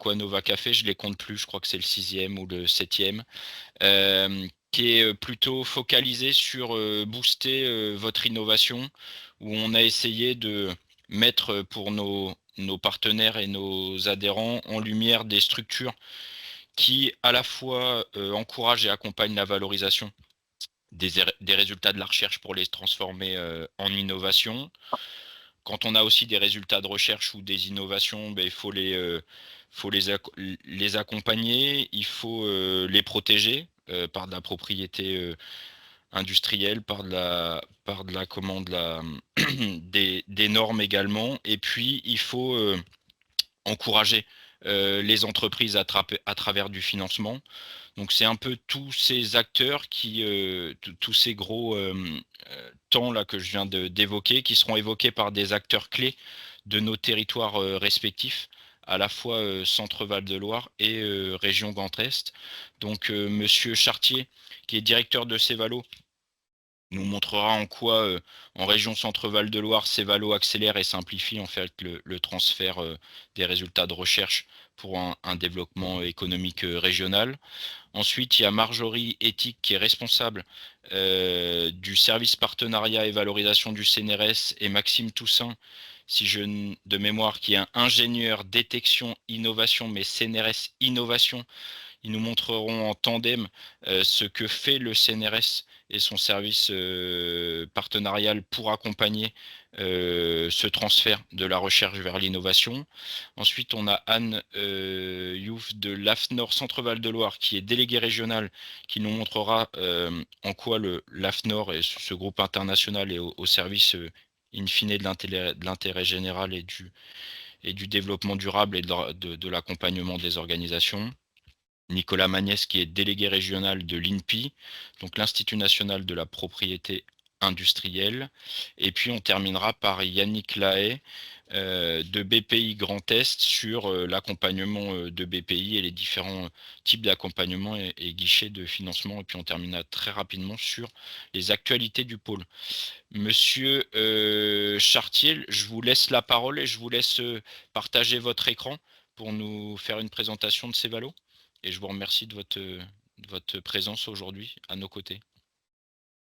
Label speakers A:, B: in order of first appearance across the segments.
A: Aquanova Café, je les compte plus, je crois que c'est le 6e ou le 7e, qui est plutôt focalisé sur booster votre innovation, où on a essayé de mettre pour nos partenaires et nos adhérents en lumière des structures qui à la fois encouragent et accompagnent la valorisation des résultats de la recherche pour les transformer en innovation. Quand on a aussi des résultats de recherche ou des innovations, ben, il faut les accompagner, il faut les protéger par de la propriété industrielle, par de la commande, des normes également. Et puis, il faut encourager les entreprises à travers du financement. Donc c'est un peu tous ces acteurs tous ces gros temps là que je viens d'évoquer, qui seront évoqués par des acteurs clés de nos territoires respectifs, à la fois Centre-Val de Loire et région Grand Est. Donc Monsieur Chartier, qui est directeur de Cevalo, nous montrera en quoi, en région Centre-Val de Loire, Cevalo accélère et simplifie en fait le transfert des résultats de recherche pour un développement économique régional. Ensuite, il y a Marjorie Ethique qui est responsable du service partenariat et valorisation du CNRS, et Maxime Toussaint, si je de mémoire, qui est un ingénieur détection innovation, mais CNRS innovation. Ils nous montreront en tandem ce que fait le CNRS et son service partenarial pour accompagner ce transfert de la recherche vers l'innovation. Ensuite, on a Anne Youf de l'AFNOR Centre-Val de Loire, qui est déléguée régionale, qui nous montrera en quoi l'AFNOR et ce groupe international est au service in fine de l'intérêt général et du développement durable et de l'accompagnement des organisations. Nicolas Magnès, qui est délégué régional de l'INPI, donc l'Institut national de la propriété industrielle. Et puis on terminera par Yannick Lahaye de BPI Grand Est sur l'accompagnement de BPI et les différents types d'accompagnement et guichets de financement. Et puis on terminera très rapidement sur les actualités du pôle. Monsieur Chartier, je vous laisse la parole et je vous laisse partager votre écran pour nous faire une présentation de Cevalo. Et je vous remercie de votre présence aujourd'hui à nos côtés.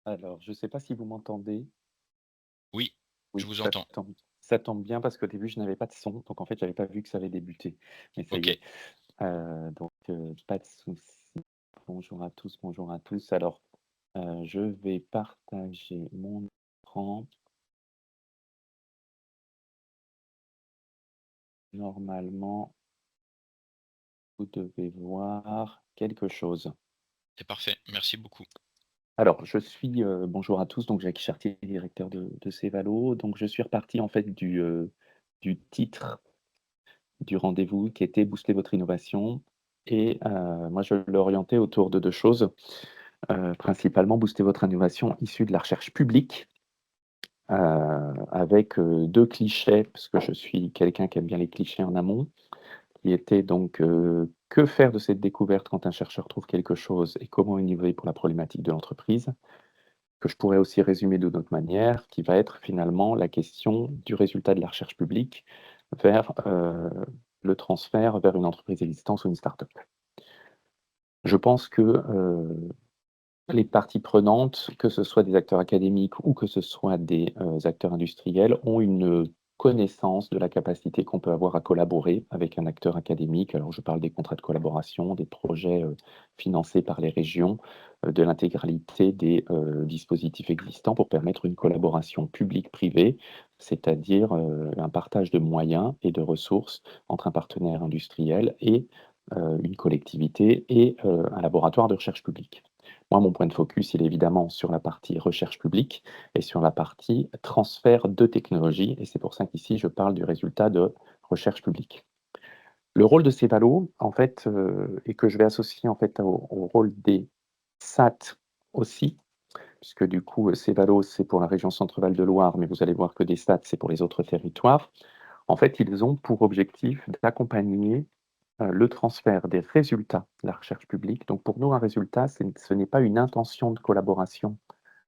B: Alors, je ne sais pas si vous m'entendez.
A: Oui, je
B: Oui,
A: vous entends.
B: ça tombe bien parce qu'au début, je n'avais pas de son. Donc, en fait, je n'avais pas vu que ça avait débuté. Mais ça y
A: Ok,
B: est. Pas de souci. Bonjour à tous, bonjour à tous. Alors, je vais partager mon écran. Normalement, vous devez voir quelque chose.
A: c'est parfait. Merci beaucoup.
B: Alors, bonjour à tous, donc Jacques Chartier, directeur de Cevalo. Donc, je suis reparti en fait du titre du rendez-vous qui était booster votre innovation. Et moi, je l'ai orienté autour de deux choses. Principalement, booster votre innovation issue de la recherche publique, avec deux clichés, parce que je suis quelqu'un qui aime bien les clichés en amont, qui étaient donc que faire de cette découverte quand un chercheur trouve quelque chose et comment innover pour la problématique de l'entreprise, que je pourrais aussi résumer d'une autre manière, qui va être finalement la question du résultat de la recherche publique vers le transfert vers une entreprise existante ou une start-up. Je pense que les parties prenantes, que ce soit des acteurs académiques ou que ce soit des acteurs industriels, ont une connaissance de la capacité qu'on peut avoir à collaborer avec un acteur académique. Alors, je parle des contrats de collaboration, des projets financés par les régions, de l'intégralité des dispositifs existants pour permettre une collaboration publique-privée, c'est-à-dire un partage de moyens et de ressources entre un partenaire industriel et une collectivité et un laboratoire de recherche publique. Moi, mon point de focus, il est évidemment sur la partie recherche publique et sur la partie transfert de technologie. Et c'est pour ça qu'ici, je parle du résultat de recherche publique. Le rôle de Cevalo, en fait, et que je vais associer en fait au rôle des SAT aussi, puisque du coup, Cevalo, c'est pour la région Centre-Val de Loire, mais vous allez voir que des SAT, c'est pour les autres territoires. En fait, ils ont pour objectif d'accompagner le transfert des résultats de la recherche publique. Donc pour nous, un résultat, ce n'est pas une intention de collaboration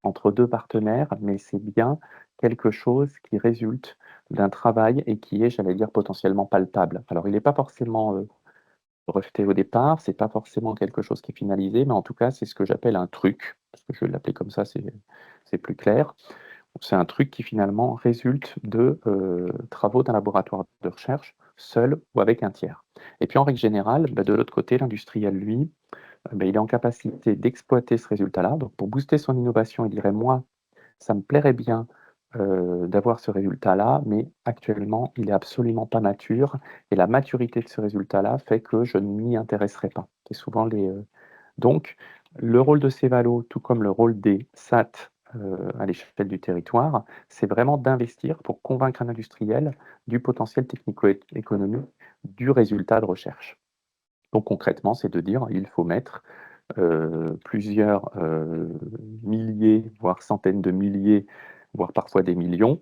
B: entre deux partenaires, mais c'est bien quelque chose qui résulte d'un travail et qui est, j'allais dire, potentiellement palpable. Alors il n'est pas forcément breveté au départ, c'est pas forcément quelque chose qui est finalisé, mais en tout cas, c'est ce que j'appelle un truc, parce que je vais l'appeler comme ça, c'est plus clair. C'est un truc qui finalement résulte de travaux d'un laboratoire de recherche, seul ou avec un tiers. Et puis en règle générale, de l'autre côté, l'industriel, lui, il est en capacité d'exploiter ce résultat-là. Donc pour booster son innovation, il dirait, moi, ça me plairait bien d'avoir ce résultat-là, mais actuellement, il est absolument pas mature. Et la maturité de ce résultat-là fait que je ne m'y intéresserai pas. C'est souvent donc, le rôle de Cevalo, tout comme le rôle des SAT à l'échelle du territoire, c'est vraiment d'investir pour convaincre un industriel du potentiel technico-économique du résultat de recherche. Donc concrètement, c'est de dire il faut mettre plusieurs milliers, voire centaines de milliers, voire parfois des millions,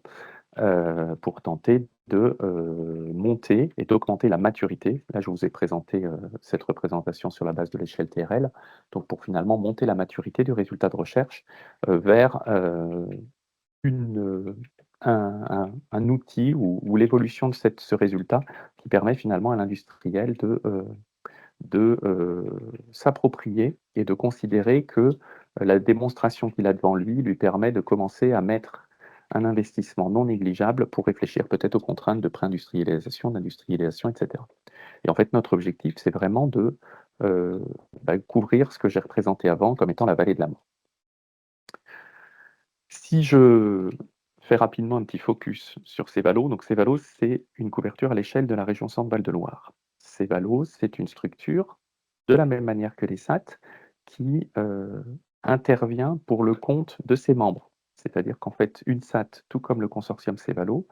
B: pour tenter de monter et d'augmenter la maturité. Là, je vous ai présenté cette représentation sur la base de l'échelle TRL, donc pour finalement monter la maturité du résultat de recherche vers une, un outil ou l'évolution de ce résultat qui permet finalement à l'industriel de s'approprier et de considérer que la démonstration qu'il a devant lui permet de commencer à mettre un investissement non négligeable pour réfléchir peut-être aux contraintes de pré-industrialisation, d'industrialisation, etc. Et en fait, notre objectif, c'est vraiment de couvrir ce que j'ai représenté avant comme étant la vallée de la mort. Si je fais rapidement un petit focus sur Cevalo, donc Cevalo, c'est une couverture à l'échelle de la région Centre-Val de Loire. Cevalo, c'est une structure, de la même manière que les SAT, qui intervient pour le compte de ses membres. C'est-à-dire qu'en fait, une SAT, tout comme le consortium Cevalo,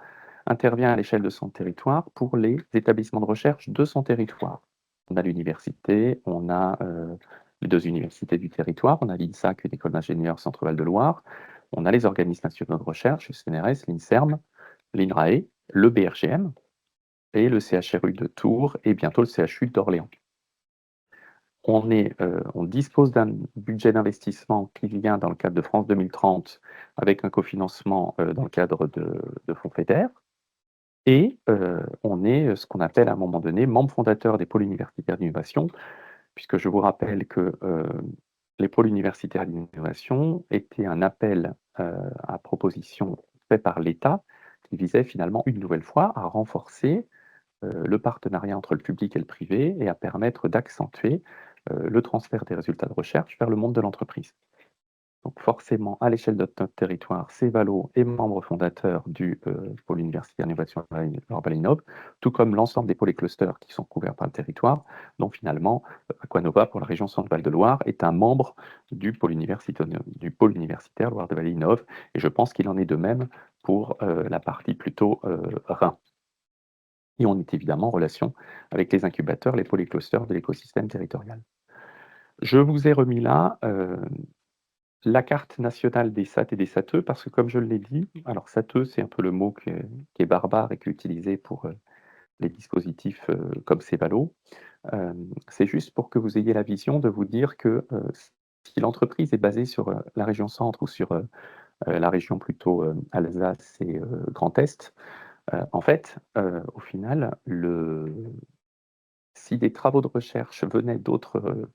B: intervient à l'échelle de son territoire pour les établissements de recherche de son territoire. On a l'université, on a les deux universités du territoire, on a l'INSAC, une école d'ingénieurs Centre-Val de Loire, on a les organismes nationaux de recherche, le CNRS, l'INSERM, l'INRAE, le BRGM et le CHRU de Tours et bientôt le CHU d'Orléans. On dispose d'un budget d'investissement qui vient dans le cadre de France 2030 avec un cofinancement dans le cadre de fonds FEDER. Et on est ce qu'on appelle à un moment donné membre fondateur des pôles universitaires d'innovation, puisque je vous rappelle que les pôles universitaires d'innovation étaient un appel à proposition fait par l'État qui visait finalement une nouvelle fois à renforcer le partenariat entre le public et le privé et à permettre d'accentuer le transfert des résultats de recherche vers le monde de l'entreprise. Donc forcément, à l'échelle de notre territoire, Cevalo est membre fondateur du pôle universitaire d'innovation Urbalinov, tout comme l'ensemble des pôles et clusters qui sont couverts par le territoire, dont finalement Aquanova pour la région Centre-Val de Loire est un membre du pôle universitaire Loire-de-Vallée Innov, et je pense qu'il en est de même pour la partie plutôt Rhin. Et on est évidemment en relation avec les incubateurs, les pôles et clusters de l'écosystème territorial. Je vous ai remis là la carte nationale des SAT et des SATE, parce que comme je l'ai dit, alors SATE, c'est un peu le mot qui est barbare et qui est utilisé pour les dispositifs comme Cevalo. C'est juste pour que vous ayez la vision de vous dire que si l'entreprise est basée sur la région centre ou sur la région plutôt Alsace et Grand Est, en fait, au final, si des travaux de recherche venaient d'autres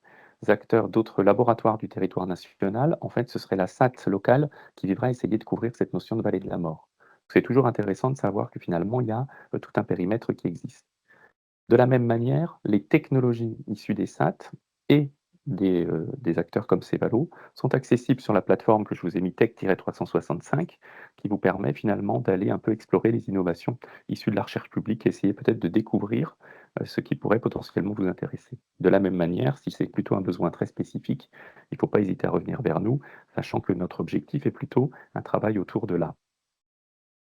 B: acteurs, d'autres laboratoires du territoire national, en fait, ce serait la SAT locale qui devrait essayer de couvrir cette notion de vallée de la mort. C'est toujours intéressant de savoir que finalement, il y a tout un périmètre qui existe. De la même manière, les technologies issues des SAT et des acteurs comme Cevalo sont accessibles sur la plateforme que je vous ai mis Tech-365, qui vous permet finalement d'aller un peu explorer les innovations issues de la recherche publique et essayer peut-être de découvrir ce qui pourrait potentiellement vous intéresser. De la même manière, si c'est plutôt un besoin très spécifique, il ne faut pas hésiter à revenir vers nous, sachant que notre objectif est plutôt un travail autour de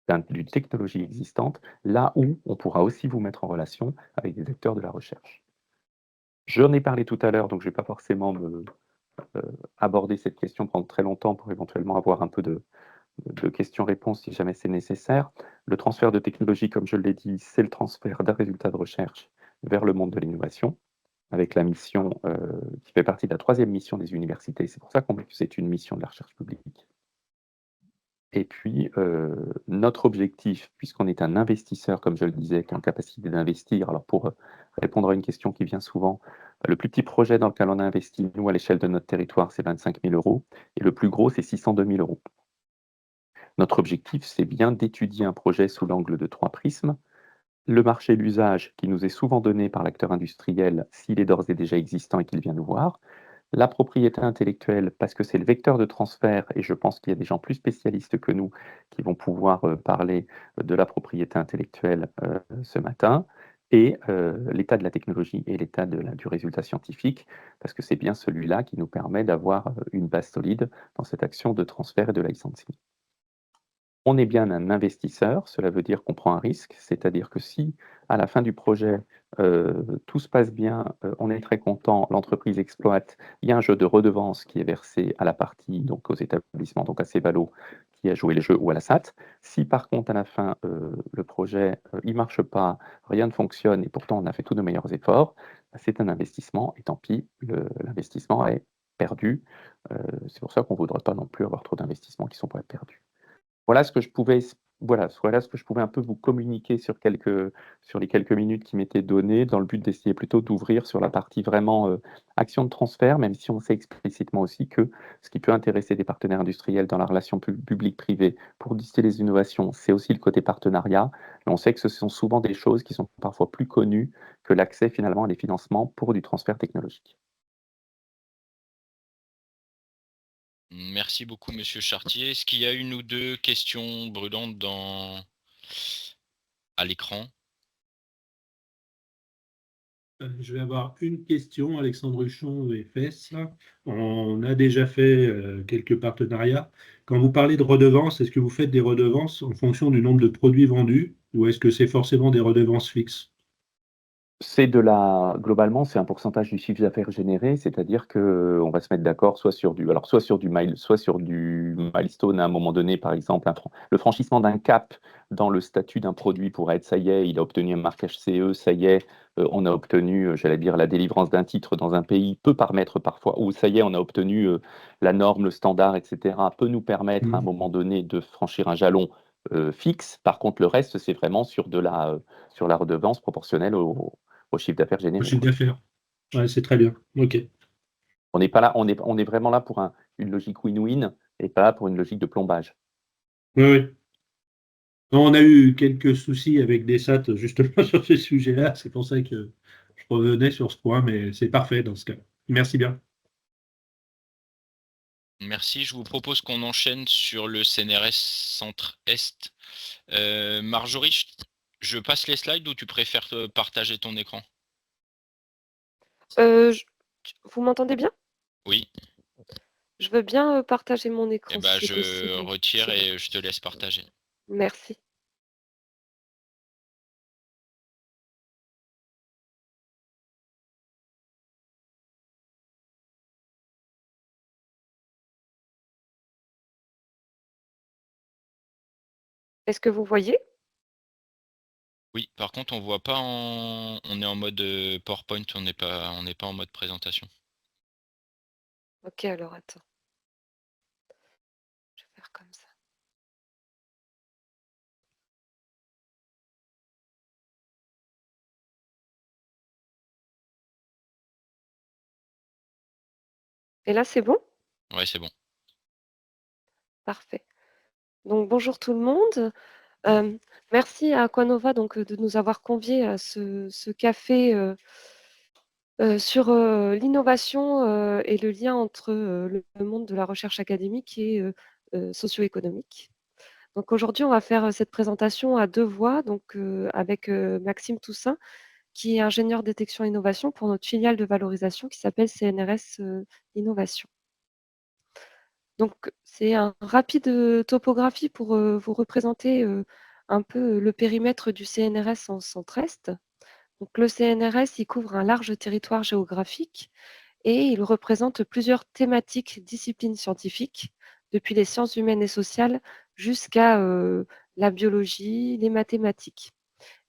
B: d'une technologie existante, là où on pourra aussi vous mettre en relation avec des acteurs de la recherche. J'en ai parlé tout à l'heure, donc je ne vais pas forcément aborder cette question pendant très longtemps pour éventuellement avoir un peu de questions-réponses si jamais c'est nécessaire. Le transfert de technologie, comme je l'ai dit, c'est le transfert d'un résultat de recherche vers le monde de l'innovation, avec la mission qui fait partie de la 3e mission des universités. C'est pour ça qu'on dit que c'est une mission de la recherche publique. Et puis, notre objectif, puisqu'on est un investisseur, comme je le disais, qui est en capacité d'investir. Alors pour, répondre à une question qui vient souvent, le plus petit projet dans lequel on a investi, nous, à l'échelle de notre territoire, c'est 25 000 € et le plus gros, c'est 602 000 €. Notre objectif, c'est bien d'étudier un projet sous l'angle de 3 prismes. Le marché, l'usage qui nous est souvent donné par l'acteur industriel, s'il est d'ores et déjà existant et qu'il vient nous voir. La propriété intellectuelle, parce que c'est le vecteur de transfert et je pense qu'il y a des gens plus spécialistes que nous qui vont pouvoir, parler de la propriété intellectuelle, ce matin et l'état de la technologie et l'état du résultat scientifique, parce que c'est bien celui-là qui nous permet d'avoir, une base solide dans cette action de transfert et de licensing. On est bien un investisseur, cela veut dire qu'on prend un risque, c'est-à-dire que si à la fin du projet, tout se passe bien, on est très content, l'entreprise exploite, il y a un jeu de redevance qui est versé à la partie, donc aux établissements, donc à Cevalo qui a joué les jeux ou à la SAT. Si par contre à la fin, le projet, il marche pas, rien ne fonctionne et pourtant on a fait tous nos meilleurs efforts, bah, c'est un investissement et tant pis, l'investissement est perdu. C'est pour ça qu'on ne voudrait pas non plus avoir trop d'investissements qui sont pas perdus. Voilà ce que je pouvais voilà ce que je pouvais un peu vous communiquer sur les quelques minutes qui m'étaient données, dans le but d'essayer plutôt d'ouvrir sur la partie vraiment, action de transfert, même si on sait explicitement aussi que ce qui peut intéresser des partenaires industriels dans la relation public-privé pour distiller les innovations, c'est aussi le côté partenariat. Et on sait que ce sont souvent des choses qui sont parfois plus connues que l'accès finalement à des financements pour du transfert technologique.
A: Merci beaucoup monsieur Chartier. Est-ce qu'il y a une ou 2 questions brûlantes à l'écran?
C: Je vais avoir une question, Alexandre Huchon, EFS. On a déjà fait quelques partenariats. Quand vous parlez de redevances, est-ce que vous faites des redevances en fonction du nombre de produits vendus ou est-ce que c'est forcément des redevances fixes?
B: Globalement, c'est un pourcentage du chiffre d'affaires généré, c'est-à-dire qu'on va se mettre d'accord soit sur du milestone à un moment donné, par exemple, le franchissement d'un cap dans le statut d'un produit pourrait être, ça y est, il a obtenu un marquage CE, ça y est, on a obtenu, j'allais dire, la délivrance d'un titre dans un pays, peut permettre parfois, ou ça y est, on a obtenu la norme, le standard, etc., peut nous permettre à un moment donné de franchir un jalon fixe. Par contre, le reste, c'est vraiment sur la redevance proportionnelle au chiffre d'affaires
C: Au
B: généré,
C: chiffre
B: quoi.
C: d'affaires. Ouais, c'est très bien. OK.
B: On n'est pas là, on est vraiment là pour une logique win-win et pas pour une logique de plombage.
C: Oui, oui. On a eu quelques soucis avec des SAT justement sur ce sujet-là. C'est pour ça que je revenais sur ce point, mais c'est parfait dans ce cas. Merci bien.
A: Merci, je vous propose qu'on enchaîne sur le CNRS Centre-Est. Marjorie, je passe les slides ou tu préfères partager ton écran?
D: Je vous m'entendez bien?
A: Oui.
D: Je veux bien, partager mon
A: Eh
D: écran si
A: ben,
D: c'est
A: je
D: possible,
A: retire
D: s'il vous plaît.
A: et je te laisse partager.
D: Merci. Est-ce que vous voyez?
A: Oui, par contre, on voit pas on est en mode, PowerPoint, on n'est pas en mode présentation.
D: OK, alors attends. Je vais faire comme ça. Et là, c'est bon?
A: Ouais, c'est bon.
D: Parfait. Donc bonjour tout le monde. Merci à Aquanova donc, de nous avoir conviés à ce café, sur, l'innovation, et le lien entre, le monde de la recherche académique et socio-économique. Donc aujourd'hui, on va faire, cette présentation à 2 voix, donc, avec, Maxime Toussaint, qui est ingénieur détection innovation pour notre filiale de valorisation qui s'appelle CNRS, Innovation. Donc c'est un rapide, topographie pour, vous représenter, un peu, le périmètre du CNRS en Centre-Est. Donc le CNRS, il couvre un large territoire géographique et il représente plusieurs thématiques, disciplines scientifiques, depuis les sciences humaines et sociales jusqu'à, la biologie, les mathématiques.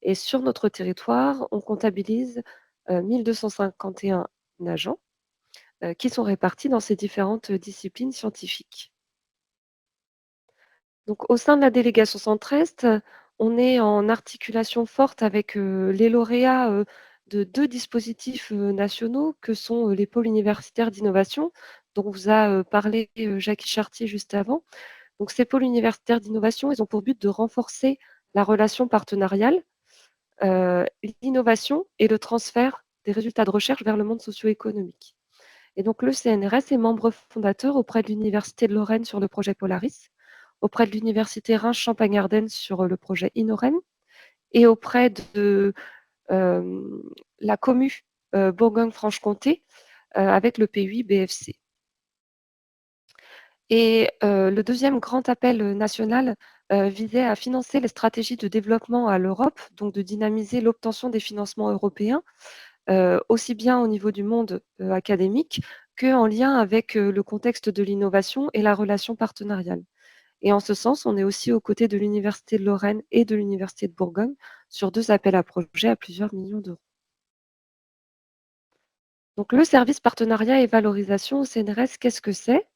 D: Et sur notre territoire, on comptabilise, 1 251 agents, qui sont répartis dans ces différentes disciplines scientifiques. Donc, au sein de la délégation Centre-Est, on est en articulation forte avec les lauréats de 2 dispositifs nationaux que sont les pôles universitaires d'innovation, dont vous a parlé Jackie Chartier juste avant. Donc, ces pôles universitaires d'innovation, ils ont pour but de renforcer la relation partenariale, l'innovation et le transfert des résultats de recherche vers le monde socio-économique. Et donc, le CNRS est membre fondateur auprès de l'Université de Lorraine sur le projet Polaris, auprès de l'Université Reims-Champagne-Ardenne sur le projet INOREN et auprès de la commu Bourgogne-Franche-Comté avec le PUI BFC. Et le deuxième grand appel national visait à financer les stratégies de développement à l'Europe, donc de dynamiser l'obtention des financements européens, aussi bien au niveau du monde académique qu'en lien avec le contexte de l'innovation et la relation partenariale. Et en ce sens, on est aussi aux côtés de l'Université de Lorraine et de l'Université de Bourgogne sur 2 appels à projets à plusieurs millions d'euros. Donc le service partenariat et valorisation au CNRS, qu'est-ce que c'est?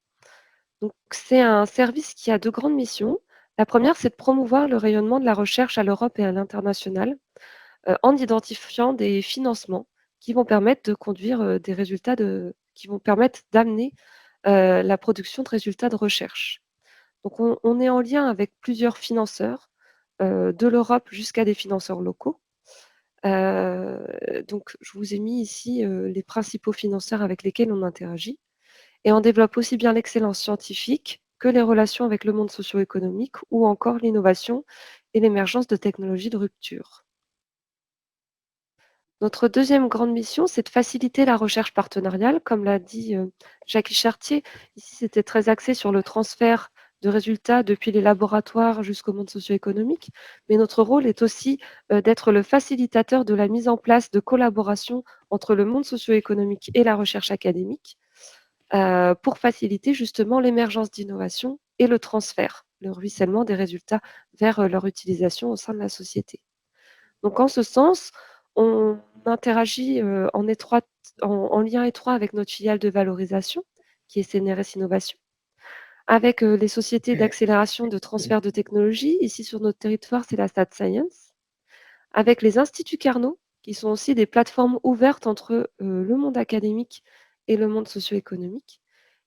D: Donc c'est un service qui a 2 grandes missions. La première, c'est de promouvoir le rayonnement de la recherche à l'Europe et à l'international, en identifiant des financements qui vont permettre de conduire des résultats qui vont permettre d'amener la production de résultats de recherche. Donc on est en lien avec plusieurs financeurs, de l'Europe jusqu'à des financeurs locaux. Donc je vous ai mis ici, les principaux financeurs avec lesquels on interagit et on développe aussi bien l'excellence scientifique que les relations avec le monde socio-économique ou encore l'innovation et l'émergence de technologies de rupture. Notre deuxième grande mission, c'est de faciliter la recherche partenariale, comme l'a dit Jackie Chartier. Ici, c'était très axé sur le transfert de résultats depuis les laboratoires jusqu'au monde socio-économique. Mais notre rôle est aussi d'être le facilitateur de la mise en place de collaboration entre le monde socio-économique et la recherche académique pour faciliter justement l'émergence d'innovation et le transfert, le ruissellement des résultats vers leur utilisation au sein de la société. Donc en ce sens, on interagit en lien étroit avec notre filiale de valorisation, qui est CNRS Innovation, avec les sociétés d'accélération de transfert de technologie. Ici sur notre territoire, c'est la Stat Science, avec les instituts Carnot, qui sont aussi des plateformes ouvertes entre le monde académique et le monde socio-économique,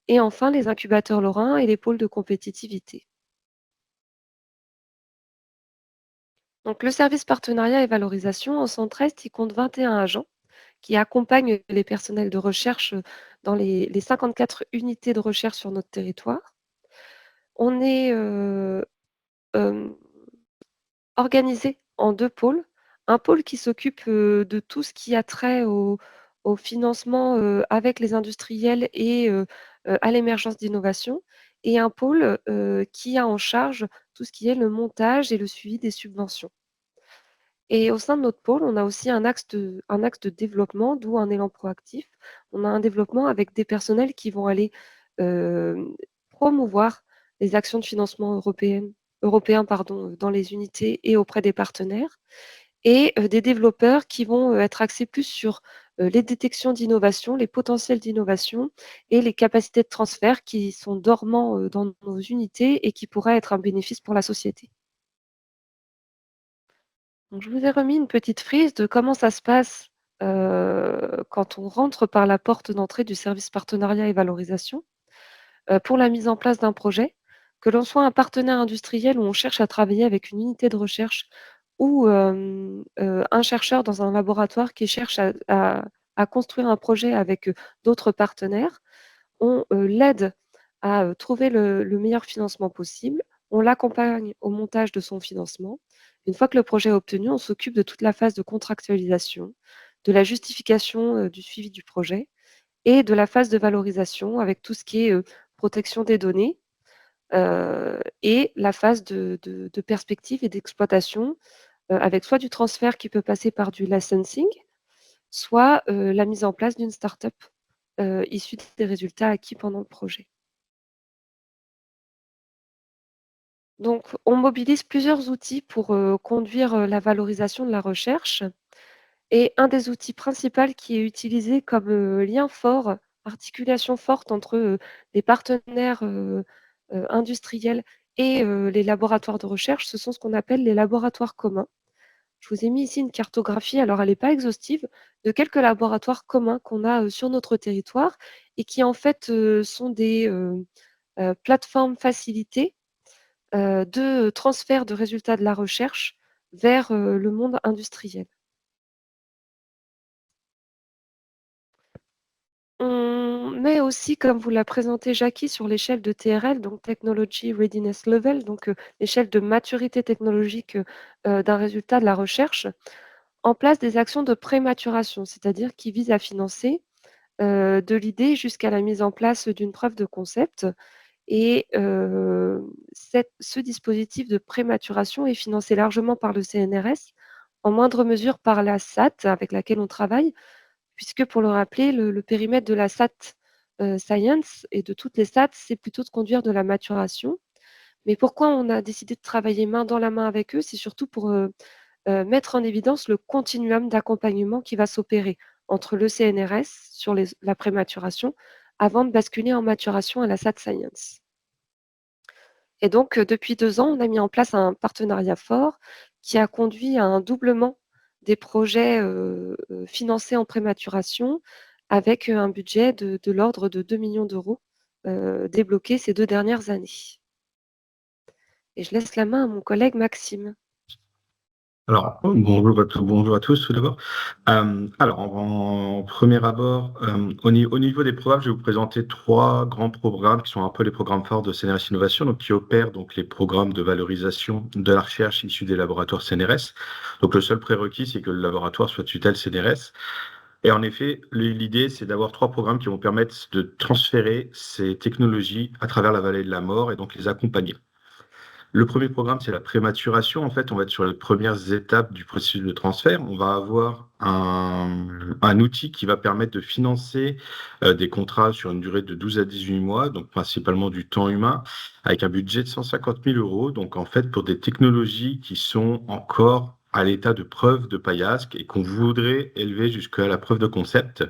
D: et enfin les incubateurs lorrains et les pôles de compétitivité. Donc le service partenariat et valorisation en Centre-Est, il compte 21 agents qui accompagnent les personnels de recherche dans les 54 unités de recherche sur notre territoire. On est organisé en 2 pôles. Un pôle qui s'occupe de tout ce qui a trait au financement avec les industriels et à l'émergence d'innovation, et un pôle qui a en charge tout ce qui est le montage et le suivi des subventions. Et au sein de notre pôle, on a aussi un axe de développement, d'où un élan proactif. On a un développement avec des personnels qui vont aller promouvoir les actions de financement européens dans les unités et auprès des partenaires, et des développeurs qui vont être axés plus sur les détections d'innovation, les potentiels d'innovation et les capacités de transfert qui sont dormants dans nos unités et qui pourraient être un bénéfice pour la société. Donc, je vous ai remis une petite frise de comment ça se passe quand on rentre par la porte d'entrée du service partenariat et valorisation pour la mise en place d'un projet, que l'on soit un partenaire industriel où on cherche à travailler avec une unité de recherche ou un chercheur dans un laboratoire qui cherche à construire un projet avec d'autres partenaires. On l'aide à trouver le meilleur financement possible. On l'accompagne au montage de son financement. Une fois que le projet est obtenu, on s'occupe de toute la phase de contractualisation, de la justification du suivi du projet et de la phase de valorisation avec tout ce qui est protection des données et la phase de perspective et d'exploitation avec soit du transfert qui peut passer par du licensing, soit la mise en place d'une start-up issue des résultats acquis pendant le projet. Donc, on mobilise plusieurs outils pour conduire la valorisation de la recherche. Et un des outils principaux qui est utilisé comme lien fort, articulation forte entre les partenaires industriels Et les laboratoires de recherche, ce sont ce qu'on appelle les laboratoires communs. Je vous ai mis ici une cartographie, alors elle n'est pas exhaustive, de quelques laboratoires communs qu'on a sur notre territoire et qui en fait sont des plateformes facilitées de transfert de résultats de la recherche vers le monde industriel. On met aussi, comme vous l'a présenté Jackie, sur l'échelle de TRL, donc Technology Readiness Level, donc l'échelle de maturité technologique d'un résultat de la recherche, en place des actions de prématuration, c'est-à-dire qui visent à financer de l'idée jusqu'à la mise en place d'une preuve de concept. Et ce dispositif de prématuration est financé largement par le CNRS, en moindre mesure par la SAT avec laquelle on travaille, puisque pour le rappeler, le périmètre de la SAT Science et de toutes les SAT, c'est plutôt de conduire de la maturation. Mais pourquoi on a décidé de travailler main dans la main avec eux? C'est surtout pour mettre en évidence le continuum d'accompagnement qui va s'opérer entre le CNRS sur la prématuration avant de basculer en maturation à la SAT Science. Et donc, depuis 2 ans, on a mis en place un partenariat fort qui a conduit à un doublement des projets financés en prématuration avec un budget de l'ordre de 2 millions d'euros débloqués ces 2 dernières années. Et je laisse la main à mon collègue Maxime.
E: Alors, bonjour à tous tout d'abord. Alors, en premier abord, au niveau des programmes, je vais vous présenter 3 grands programmes qui sont un peu les programmes forts de CNRS Innovation, donc qui opèrent donc les programmes de valorisation de la recherche issue des laboratoires CNRS. Donc, le seul prérequis, c'est que le laboratoire soit tutelle CNRS. Et en effet, l'idée, c'est d'avoir 3 programmes qui vont permettre de transférer ces technologies à travers la vallée de la mort et donc les accompagner. Le premier programme, c'est la prématuration. En fait, on va être sur les premières étapes du processus de transfert. On va avoir un outil qui va permettre de financer des contrats sur une durée de 12 à 18 mois, donc principalement du temps humain, avec un budget de 150 000 euros. Donc, en fait, pour des technologies qui sont encore à l'état de preuve de paillasque et qu'on voudrait élever jusqu'à la preuve de concept.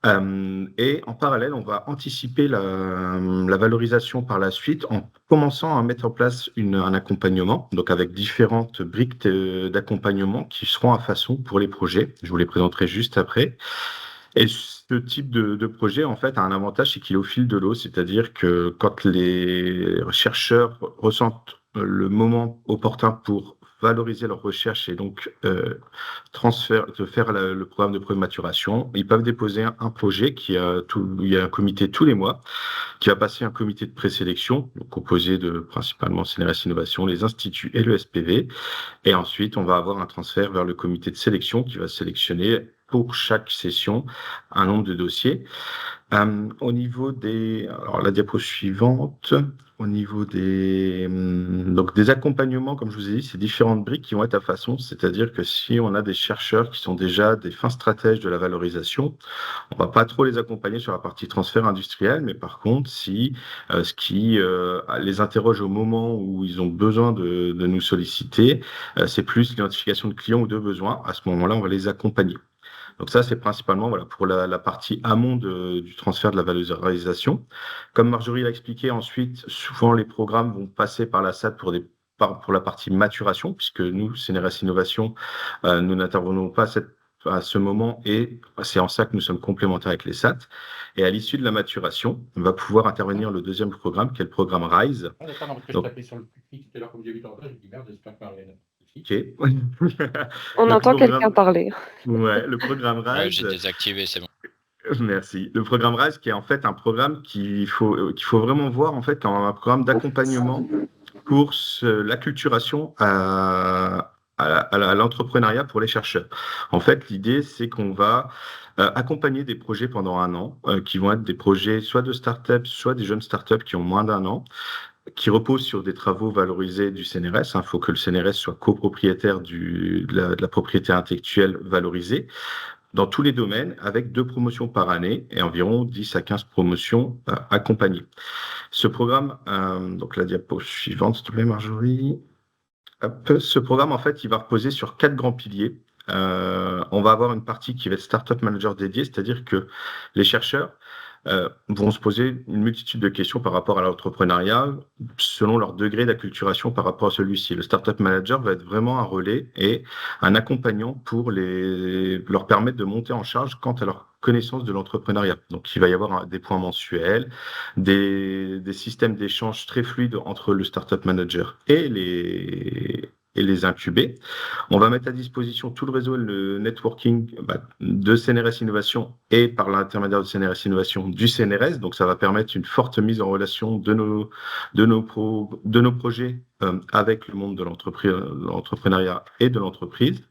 E: Et en parallèle, on va anticiper la valorisation par la suite en commençant à mettre en place un accompagnement, donc avec différentes briques d'accompagnement qui seront à façon pour les projets. Je vous les présenterai juste après. Et ce type de projet, en fait, a un avantage, c'est qu'il est au fil de l'eau, c'est-à-dire que quand les chercheurs ressentent le moment opportun pour valoriser leur recherche et donc faire le programme de prématuration, ils peuvent déposer un projet il y a un comité tous les mois qui va passer un comité de présélection composé de principalement CNRS Innovation, les instituts et le SPV. Et ensuite, on va avoir un transfert vers le comité de sélection qui va sélectionner pour chaque session un nombre de dossiers. Au niveau alors la diapo suivante, au niveau donc des accompagnements, comme je vous ai dit, c'est différentes briques qui vont être à façon, c'est-à-dire que si on a des chercheurs qui sont déjà des fins stratèges de la valorisation, on va pas trop les accompagner sur la partie transfert industriel, mais par contre, si ce qui les interroge au moment où ils ont besoin de nous solliciter, c'est plus l'identification de clients ou de besoins, à ce moment-là, on va les accompagner. Donc ça, c'est principalement pour la partie amont du transfert de la valorisation. Comme Marjorie l'a expliqué, ensuite, souvent les programmes vont passer par la SAT pour la partie maturation, puisque nous, CNRS Innovation, nous n'intervenons pas à ce moment et c'est en ça que nous sommes complémentaires avec les SAT. Et à l'issue de la maturation, on va pouvoir intervenir le deuxième programme, qui est le programme RISE.
F: Ah, d'accord, non, parce que je tapais sur le clic tout à l'heure, comme j'ai vu dans le je me dis merde, j'espère que
E: OK.
D: On entend quelqu'un parler.
E: Ouais, le programme RISE.
A: Ouais, j'ai désactivé, c'est bon.
E: Merci. Le programme RISE, qui est en fait un programme qu'il faut vraiment voir en fait comme un programme d'accompagnement pour l'acculturation à l'entrepreneuriat pour les chercheurs. En fait, l'idée, c'est qu'on va accompagner des projets pendant 1 an, qui vont être des projets soit de start-up, soit des jeunes start-up qui ont moins d'1 an, qui reposent sur des travaux valorisés du CNRS. Il faut que le CNRS soit copropriétaire de la propriété intellectuelle valorisée dans tous les domaines, avec 2 promotions par année et environ 10 à 15 promotions accompagnées. Ce programme, donc la diapo suivante, s'il te plaît, Marjorie. Hop, ce programme, en fait, il va reposer sur 4 grands piliers. On va avoir une partie qui va être Startup Manager dédiée, c'est-à-dire que les chercheurs vont se poser une multitude de questions par rapport à l'entrepreneuriat selon leur degré d'acculturation par rapport à celui-ci. Le Startup Manager va être vraiment un relais et un accompagnant pour leur permettre de monter en charge quant à leur connaissance de l'entrepreneuriat. Donc, il va y avoir des points mensuels, des systèmes d'échange très fluides entre le Startup Manager et les incubés. On va mettre à disposition tout le réseau et le networking de CNRS Innovation et par l'intermédiaire de CNRS Innovation du CNRS. Donc, ça va permettre une forte mise en relation de nos projets avec le monde de l'entrepreneuriat et de l'entreprise.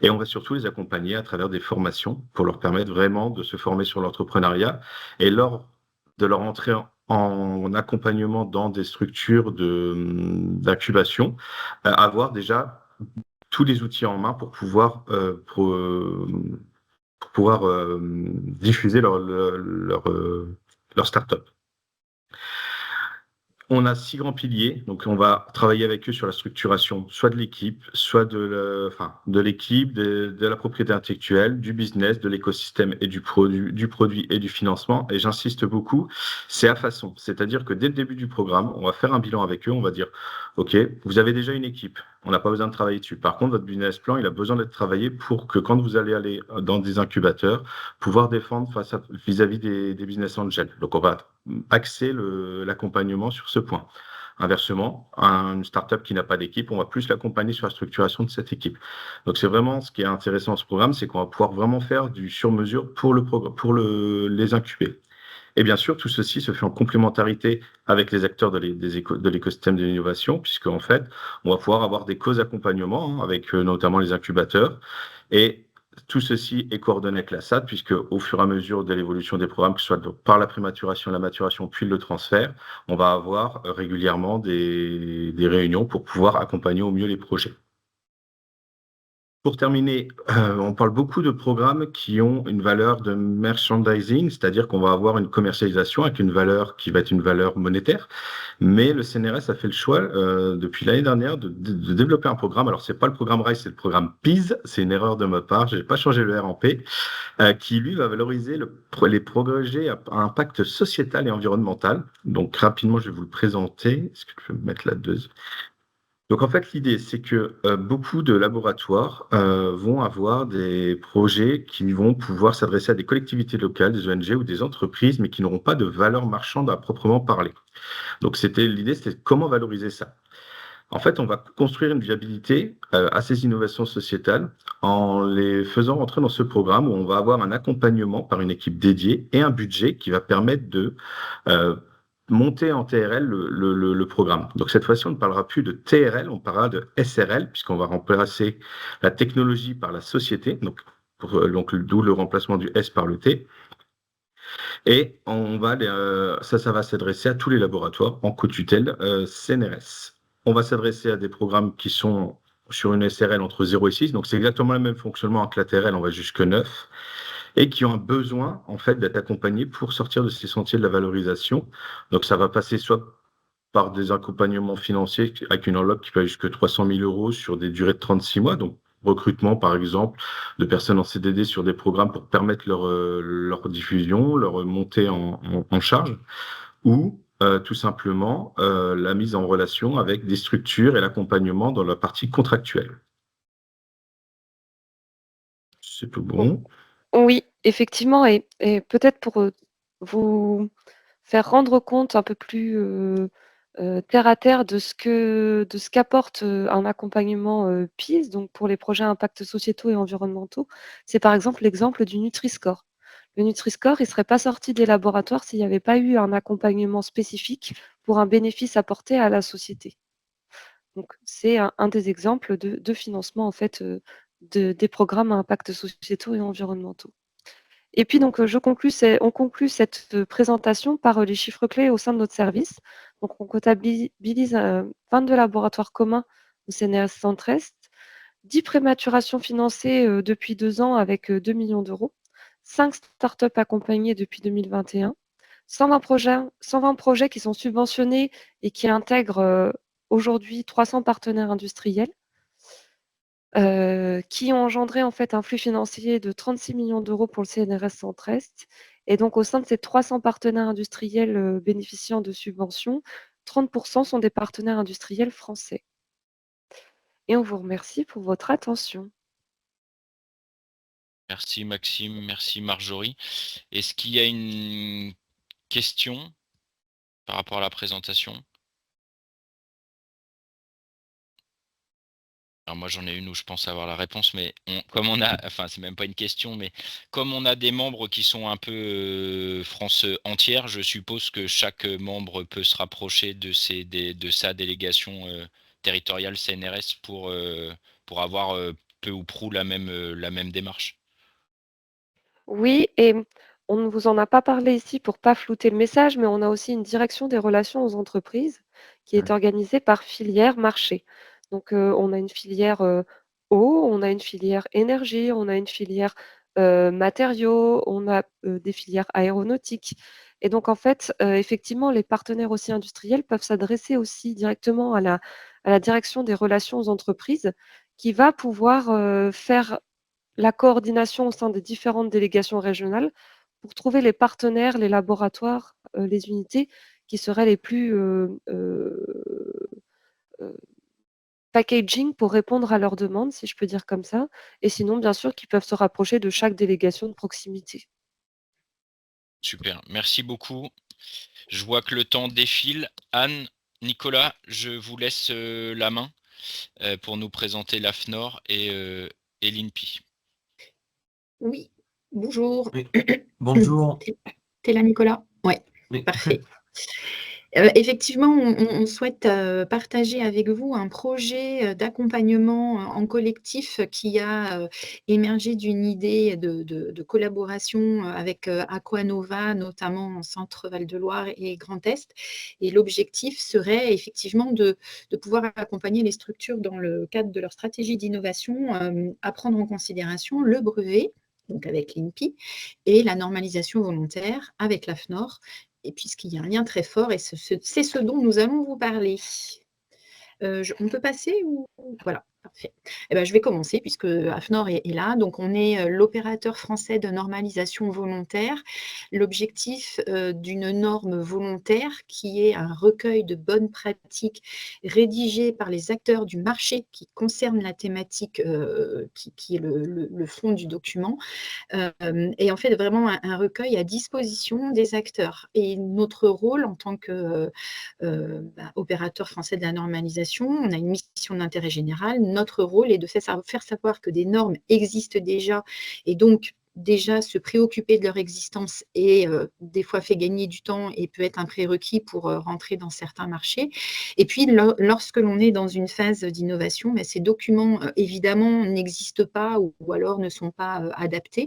E: Et on va surtout les accompagner à travers des formations pour leur permettre vraiment de se former sur l'entrepreneuriat et lors de leur entrée en accompagnement dans des structures d'incubation, avoir déjà tous les outils en main pour pouvoir diffuser leur start-up. On a 6 grands piliers, donc on va travailler avec eux sur la structuration, soit de l'équipe, soit de l'équipe, de la propriété intellectuelle, du business, de l'écosystème et du produit et du financement. Et j'insiste beaucoup, c'est à façon, c'est-à-dire que dès le début du programme, on va faire un bilan avec eux, on va dire, OK, vous avez déjà une équipe, on n'a pas besoin de travailler dessus. Par contre, votre business plan, il a besoin d'être travaillé pour que quand vous allez aller dans des incubateurs, pouvoir défendre vis-à-vis des business angels. Donc, on va axer l'accompagnement sur ce point. Inversement, une startup qui n'a pas d'équipe, on va plus l'accompagner sur la structuration de cette équipe. Donc, c'est vraiment ce qui est intéressant dans ce programme, c'est qu'on va pouvoir vraiment faire du sur-mesure pour les incuber. Et bien sûr, tout ceci se fait en complémentarité avec les acteurs de l'écosystème de l'innovation, puisque en fait, on va pouvoir avoir des causes d'accompagnement avec notamment les incubateurs. Et tout ceci est coordonné avec la SAD, puisque au fur et à mesure de l'évolution des programmes, que ce soit par la prématuration, la maturation, puis le transfert, on va avoir régulièrement des réunions pour pouvoir accompagner au mieux les projets. Pour terminer, on parle beaucoup de programmes qui ont une valeur de merchandising, c'est-à-dire qu'on va avoir une commercialisation avec une valeur qui va être une valeur monétaire. Mais le CNRS a fait le choix, depuis l'année dernière, de développer un programme. Alors, c'est pas le programme RISE, c'est le programme PIS. C'est une erreur de ma part. Je n'ai pas changé le R en P, qui lui va valoriser les projets à impact sociétal et environnemental. Donc, rapidement, je vais vous le présenter. Est-ce que tu peux me mettre la deuxième? Donc en fait, l'idée, c'est que beaucoup de laboratoires vont avoir des projets qui vont pouvoir s'adresser à des collectivités locales, des ONG ou des entreprises, mais qui n'auront pas de valeur marchande à proprement parler. Donc l'idée, c'était comment valoriser ça. En fait, on va construire une viabilité à ces innovations sociétales en les faisant rentrer dans ce programme où on va avoir un accompagnement par une équipe dédiée et un budget qui va permettre de monter en TRL le programme. Donc cette fois-ci, on ne parlera plus de TRL, on parlera de SRL, puisqu'on va remplacer la technologie par la société, donc d'où le remplacement du S par le T. Et ça va s'adresser à tous les laboratoires en co-tutelle CNRS. On va s'adresser à des programmes qui sont sur une SRL entre 0 et 6, donc c'est exactement le même fonctionnement que la TRL, on va jusque 9, et qui ont un besoin en fait d'être accompagnés pour sortir de ces sentiers de la valorisation. Donc ça va passer soit par des accompagnements financiers avec une enveloppe qui va jusqu'à 300 000 euros sur des durées de 36 mois, donc recrutement par exemple de personnes en CDD sur des programmes pour permettre leur diffusion, leur montée en charge, ou tout simplement la mise en relation avec des structures et l'accompagnement dans la partie contractuelle. C'est tout bon.
D: Oui, effectivement, et peut-être pour vous faire rendre compte un peu plus terre à terre de ce qu'apporte un accompagnement PIS, donc pour les projets à impact sociétaux et environnementaux, c'est par exemple l'exemple du Nutri-Score. Le Nutri-Score, il ne serait pas sorti des laboratoires s'il n'y avait pas eu un accompagnement spécifique pour un bénéfice apporté à la société. Donc, c'est un des exemples de financement en fait des programmes à impact sociétaux et environnementaux. Et puis, donc, on conclut cette présentation par les chiffres clés au sein de notre service. Donc, on comptabilise 22 laboratoires communs au CNRS Centre-Est, 10 prématurations financées depuis 2 ans avec 2 millions d'euros, 5 startups accompagnées depuis 2021, 120 projets qui sont subventionnés et qui intègrent aujourd'hui 300 partenaires industriels, qui ont engendré en fait un flux financier de 36 millions d'euros pour le CNRS Centre-Est Et donc, au sein de ces 300 partenaires industriels bénéficiant de subventions, 30% sont des partenaires industriels français. Et on vous remercie pour votre attention.
A: Merci Maxime, merci Marjorie. Est-ce qu'il y a une question par rapport à la présentation? Alors moi j'en ai une où je pense avoir la réponse, mais comme on a, enfin c'est même pas une question, mais comme on a des membres qui sont un peu France entière, je suppose que chaque membre peut se rapprocher de sa délégation territoriale CNRS pour avoir peu ou prou la même démarche.
D: Oui, et on ne vous en a pas parlé ici pour pas flouter le message, mais on a aussi une direction des relations aux entreprises qui est organisée par filière marché. Donc, on a une filière eau, on a une filière énergie, on a une filière matériaux, on a des filières aéronautiques. Et donc, en fait, effectivement, les partenaires aussi industriels peuvent s'adresser aussi directement à la direction des relations aux entreprises qui va pouvoir faire la coordination au sein des différentes délégations régionales pour trouver les partenaires, les laboratoires, les unités qui seraient les plus packaging pour répondre à leurs demandes, si je peux dire comme ça. Et sinon, bien sûr, qui peuvent se rapprocher de chaque délégation de proximité.
A: Super, merci beaucoup. Je vois que le temps défile. Anne, Nicolas, je vous laisse la main pour nous présenter l'AFNOR et l'INPI.
G: Oui, bonjour.
H: Oui. Bonjour.
G: T'es là, Nicolas? Ouais,
H: Oui.
G: parfait. Effectivement, on souhaite partager avec vous un projet d'accompagnement en collectif qui a émergé d'une idée de collaboration avec Aquanova, notamment en Centre Val-de-Loire et Grand Est. Et l'objectif serait effectivement de pouvoir accompagner les structures dans le cadre de leur stratégie d'innovation à prendre en considération le brevet, donc avec l'INPI, et la normalisation volontaire avec l'AFNOR, et puisqu'il y a un lien très fort, et c'est ce dont nous allons vous parler. On peut passer ou... Voilà, parfait. Eh ben, je vais commencer puisque AFNOR est là. Donc, on est l'opérateur français de normalisation volontaire. L'objectif d'une norme volontaire qui est un recueil de bonnes pratiques rédigées par les acteurs du marché qui concerne la thématique qui est le fond du document. Et en fait, vraiment un recueil à disposition des acteurs. Et notre rôle en tant que opérateur français de la normalisation, on a une mission d'intérêt général. Notre rôle est de faire savoir que des normes existent déjà et donc déjà se préoccuper de leur existence et des fois fait gagner du temps et peut être un prérequis pour rentrer dans certains marchés. Et puis, lorsque l'on est dans une phase d'innovation, ces documents, évidemment, n'existent pas ou alors ne sont pas adaptés.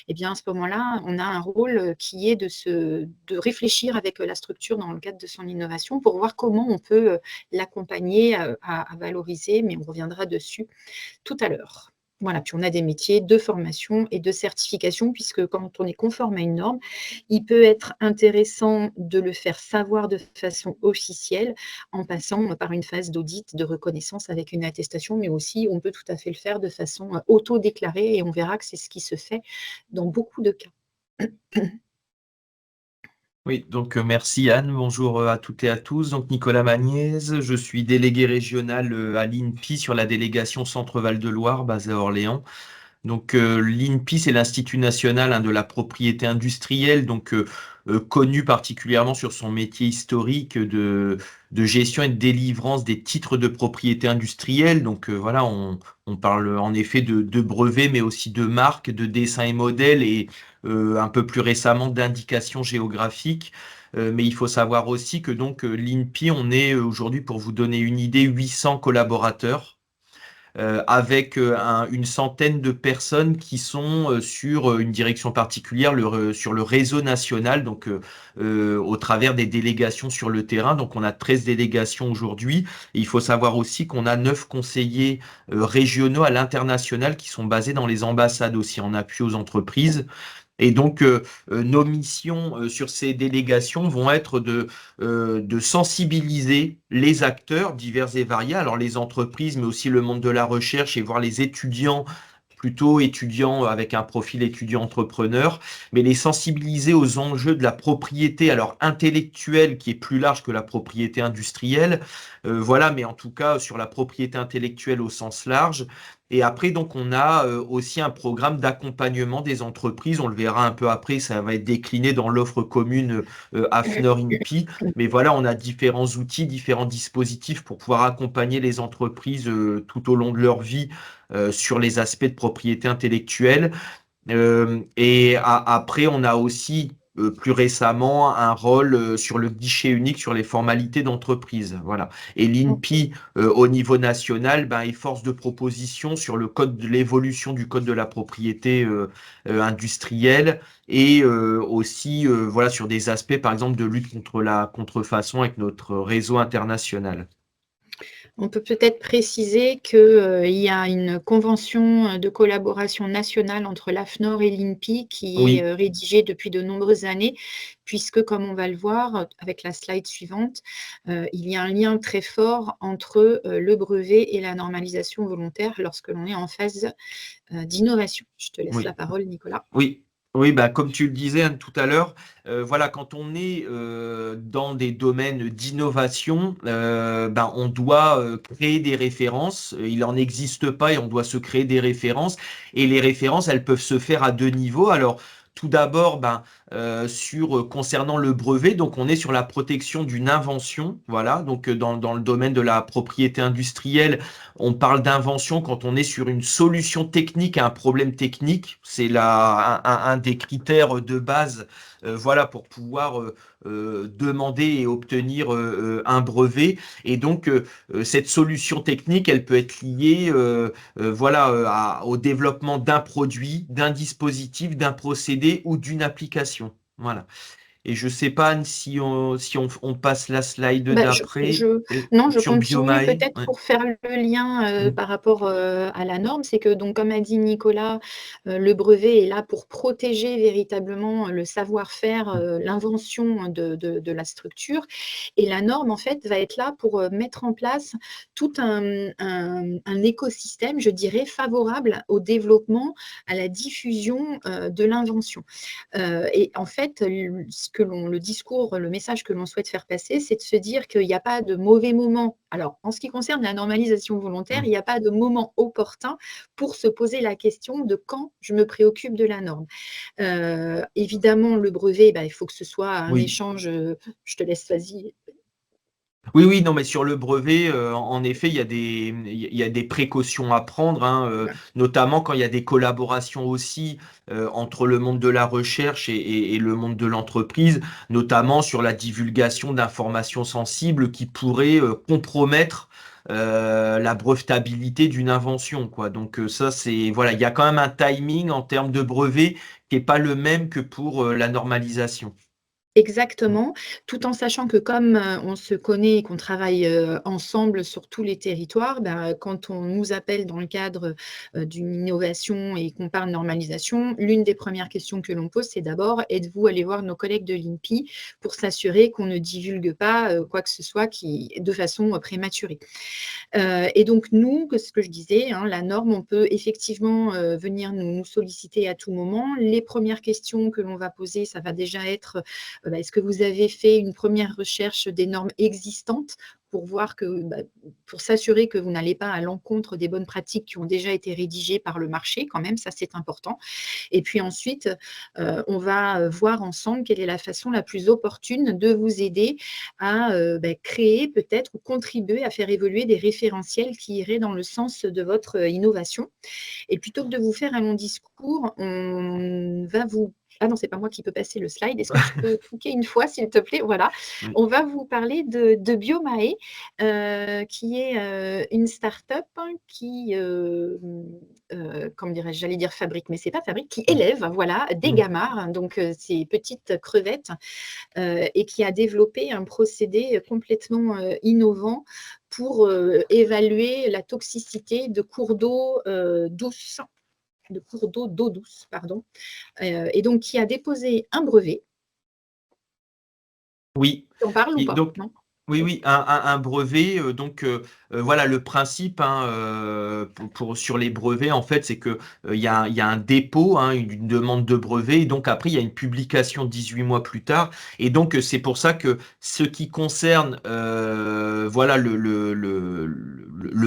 G: Et bien, à ce moment-là, on a un rôle qui est de réfléchir avec la structure dans le cadre de son innovation pour voir comment on peut l'accompagner à valoriser, mais on reviendra dessus tout à l'heure. Voilà, puis on a des métiers de formation et de certification, puisque quand on est conforme à une norme, il peut être intéressant de le faire savoir de façon officielle en passant par une phase d'audit, de reconnaissance avec une attestation, mais aussi on peut tout à fait le faire de façon auto-déclarée et on verra que c'est ce qui se fait dans beaucoup de cas.
H: Oui, donc merci Anne, bonjour à toutes et à tous. Donc Nicolas Magnez, je suis délégué régional à l'INPI sur la délégation Centre Val-de-Loire basée à Orléans. Donc l'INPI, c'est l'Institut national de la propriété industrielle, donc connu particulièrement sur son métier historique de gestion et de délivrance des titres de propriété industrielle. Donc voilà, on parle en effet de brevets, mais aussi de marques, de dessins et modèles et un peu plus récemment d'indications géographiques. Mais il faut savoir aussi que donc l'INPI, on est aujourd'hui, pour vous donner une idée, 800 collaborateurs. Avec une centaine de personnes qui sont sur une direction particulière, sur le réseau national, donc au travers des délégations sur le terrain. Donc on a 13 délégations aujourd'hui. Et il faut savoir aussi qu'on a 9 conseillers régionaux à l'international qui sont basés dans les ambassades aussi en appui aux entreprises. Et donc, nos missions sur ces délégations vont être de sensibiliser les acteurs divers et variés, alors les entreprises, mais aussi le monde de la recherche et voir les étudiants plutôt étudiants avec un profil étudiant-entrepreneur, mais les sensibiliser aux enjeux de la propriété, alors intellectuelle, qui est plus large que la propriété industrielle, voilà, mais en tout cas sur la propriété intellectuelle au sens large. Et après, donc, on a aussi un programme d'accompagnement des entreprises. On le verra un peu après, ça va être décliné dans l'offre commune AFNOR-INPI. Mais voilà, on a différents outils, différents dispositifs pour pouvoir accompagner les entreprises tout au long de leur vie sur les aspects de propriété intellectuelle. Après, on a aussi plus récemment un rôle sur le guichet unique sur les formalités d'entreprise. Voilà. Et l'INPI, au niveau national, est force de proposition sur le code de l'évolution du code de la propriété industrielle et aussi voilà, sur des aspects, par exemple, de lutte contre la contrefaçon avec notre réseau international.
G: On peut peut-être préciser qu'il y a une convention de collaboration nationale entre l'AFNOR et l'INPI qui est rédigée depuis de nombreuses années, puisque, comme on va le voir avec la slide suivante, il y a un lien très fort entre le brevet et la normalisation volontaire lorsque l'on est en phase d'innovation. Je te laisse la parole, Nicolas.
H: Oui, comme tu le disais Anne, tout à l'heure, voilà, quand on est dans des domaines d'innovation, on doit créer des références. Il n'en existe pas et on doit se créer des références. Et les références, elles peuvent se faire à deux niveaux. Alors, tout d'abord, concernant le brevet, donc on est sur la protection d'une invention, voilà. Donc dans le domaine de la propriété industrielle, on parle d'invention quand on est sur une solution technique à un problème technique. C'est un des critères de base, voilà, pour pouvoir demander et obtenir un brevet. Et donc cette solution technique, elle peut être liée, au développement d'un produit, d'un dispositif, d'un procédé ou d'une application. Voilà. Et je ne sais pas, Anne, si on passe la slide d'après.
G: Non, je
H: sur
G: continue
H: Biomae.
G: peut-être pour faire le lien par rapport à la norme. C'est que, donc, comme a dit Nicolas, le brevet est là pour protéger véritablement le savoir-faire, l'invention de la structure. Et la norme, en fait, va être là pour mettre en place tout un écosystème, je dirais, favorable au développement, à la diffusion de l'invention. Et en fait, le discours, le message que l'on souhaite faire passer, c'est de se dire qu'il n'y a pas de mauvais moment. Alors, en ce qui concerne la normalisation volontaire, il n'y a pas de moment opportun pour se poser la question de quand je me préoccupe de la norme. Évidemment, le brevet, il faut que ce soit un échange. Je te laisse, vas-y.
H: Oui, non, mais sur le brevet, en effet, il y a des précautions à prendre, notamment quand il y a des collaborations aussi entre le monde de la recherche et le monde de l'entreprise, notamment sur la divulgation d'informations sensibles qui pourraient compromettre la brevetabilité d'une invention, quoi. Donc ça, voilà, il y a quand même un timing en termes de brevet qui n'est pas le même que pour la normalisation.
G: Exactement, tout en sachant que comme on se connaît et qu'on travaille ensemble sur tous les territoires, quand on nous appelle dans le cadre d'une innovation et qu'on parle normalisation, l'une des premières questions que l'on pose, c'est d'abord: êtes-vous allé voir nos collègues de l'INPI pour s'assurer qu'on ne divulgue pas quoi que ce soit de façon prématurée. Et donc nous, ce que je disais, la norme, on peut effectivement venir nous solliciter à tout moment. Les premières questions que l'on va poser, ça va déjà être: est-ce que vous avez fait une première recherche des normes existantes pour voir pour s'assurer que vous n'allez pas à l'encontre des bonnes pratiques qui ont déjà été rédigées par le marché, quand même, ça c'est important. Et puis ensuite, on va voir ensemble quelle est la façon la plus opportune de vous aider à créer peut-être ou contribuer à faire évoluer des référentiels qui iraient dans le sens de votre innovation. Et plutôt que de vous faire un long discours, on va vous... Ah non, c'est pas moi qui peux passer le slide. Est-ce que tu peux cliquer une fois, s'il te plaît? Voilà. Oui. On va vous parler de Biomae, qui est une start-up qui, comment dirais-je, j'allais dire fabrique, mais c'est pas fabrique, qui élève, voilà, des gamarres, donc ces petites crevettes, et qui a développé un procédé complètement innovant pour évaluer la toxicité de cours d'eau douce. De cours d'eau douce, pardon, et donc qui a déposé un brevet.
H: Oui.
G: Tu en parles ou pas? Non ?
H: Oui, oui, un brevet. Voilà le principe hein, sur les brevets, en fait, c'est que il y a un dépôt, hein, une demande de brevet, et donc après, il y a une publication 18 mois plus tard. Et donc, c'est pour ça que ce qui concerne voilà, le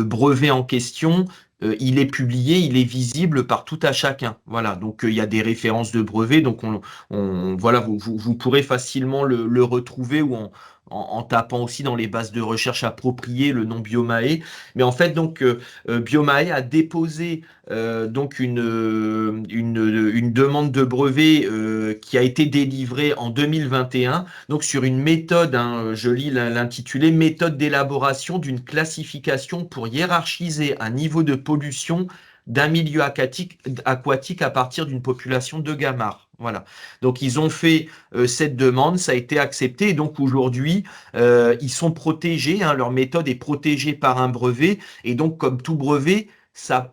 H: brevet en question, il est publié, il est visible par tout à chacun. Voilà, donc il y a des références de brevet, donc voilà, vous pourrez facilement le retrouver ou en tapant aussi dans les bases de recherche appropriées le nom Biomae. Mais en fait, donc, Biomae a déposé donc une demande de brevet qui a été délivrée en 2021, donc sur une méthode, hein, je lis l'intitulé, méthode d'élaboration d'une classification pour hiérarchiser un niveau de pollution d'un milieu aquatique à partir d'une population de gamards. Voilà. Donc, ils ont fait cette demande, ça a été accepté. Et donc, aujourd'hui, ils sont protégés, hein, leur méthode est protégée par un brevet. Et donc, comme tout brevet, ça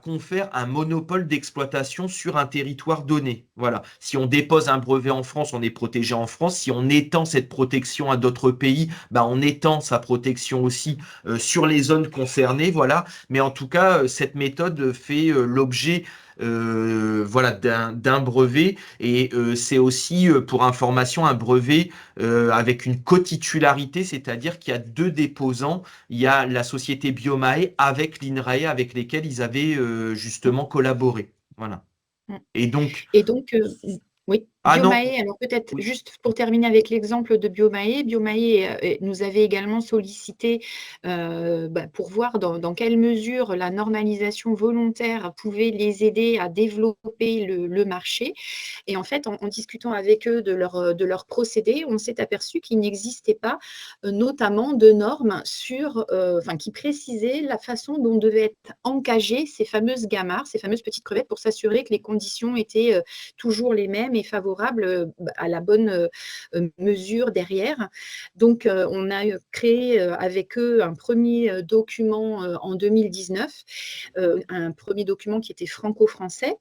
H: confère un monopole d'exploitation sur un territoire donné. Voilà. Si on dépose un brevet en France, on est protégé en France. Si on étend cette protection à d'autres pays, bah, on étend sa protection aussi sur les zones concernées. Voilà. Mais en tout cas, cette méthode fait l'objet voilà, d'un brevet. Et c'est aussi, pour information, un brevet avec une cotitularité, c'est-à-dire qu'il y a deux déposants. Il y a la société Biomae avec l'INRAE, avec lesquels ils avaient justement collaboré. Voilà.
G: Mm.
H: Et donc,
G: Et donc, oui,
H: ah non,
G: Biomae, alors peut-être
H: oui.
G: juste pour terminer avec l'exemple de Biomae, Biomae nous avait également sollicité pour voir dans quelle mesure la normalisation volontaire pouvait les aider à développer le marché. Et en fait, en discutant avec eux de leur procédé, on s'est aperçu qu'il n'existait pas notamment de normes qui précisaient la façon dont devaient être encagées ces fameuses gamarres, ces fameuses petites crevettes, pour s'assurer que les conditions étaient toujours les mêmes et favorables à la bonne mesure derrière. Donc, on a créé avec eux un premier document en 2019, un premier document qui était franco-français.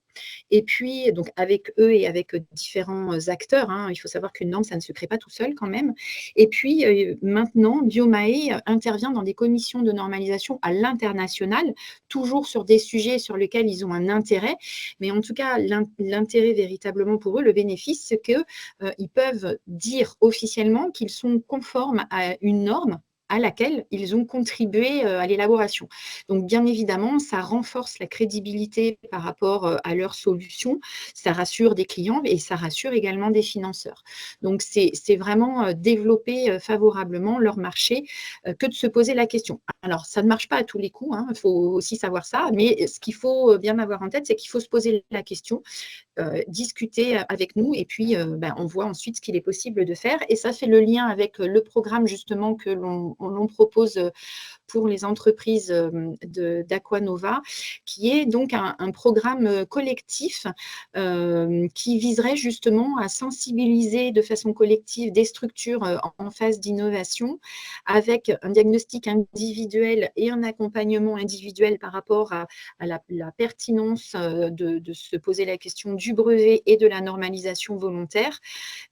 G: Et puis, donc, avec eux et avec différents acteurs, hein, il faut savoir qu'une norme, ça ne se crée pas tout seul quand même. Et puis, maintenant, Biomae intervient dans des commissions de normalisation à l'international, toujours sur des sujets sur lesquels ils ont un intérêt. Mais en tout cas, l'intérêt véritablement pour eux, le bénéfice, c'est qu'ils peuvent dire officiellement qu'ils sont conformes à une norme à laquelle ils ont contribué à l'élaboration. Donc, bien évidemment, ça renforce la crédibilité par rapport à leurs solutions, ça rassure des clients et ça rassure également des financeurs. Donc, c'est vraiment développer favorablement leur marché que de se poser la question. Alors, ça ne marche pas à tous les coups, hein, il faut aussi savoir ça, mais ce qu'il faut bien avoir en tête, c'est qu'il faut se poser la question, discuter avec nous et puis on voit ensuite ce qu'il est possible de faire. Et ça fait le lien avec le programme justement que l'on propose pour les entreprises d'Aquanova, qui est donc un programme collectif qui viserait justement à sensibiliser de façon collective des structures en phase d'innovation avec un diagnostic individuel et un accompagnement individuel par rapport à la pertinence de se poser la question du brevet et de la normalisation volontaire,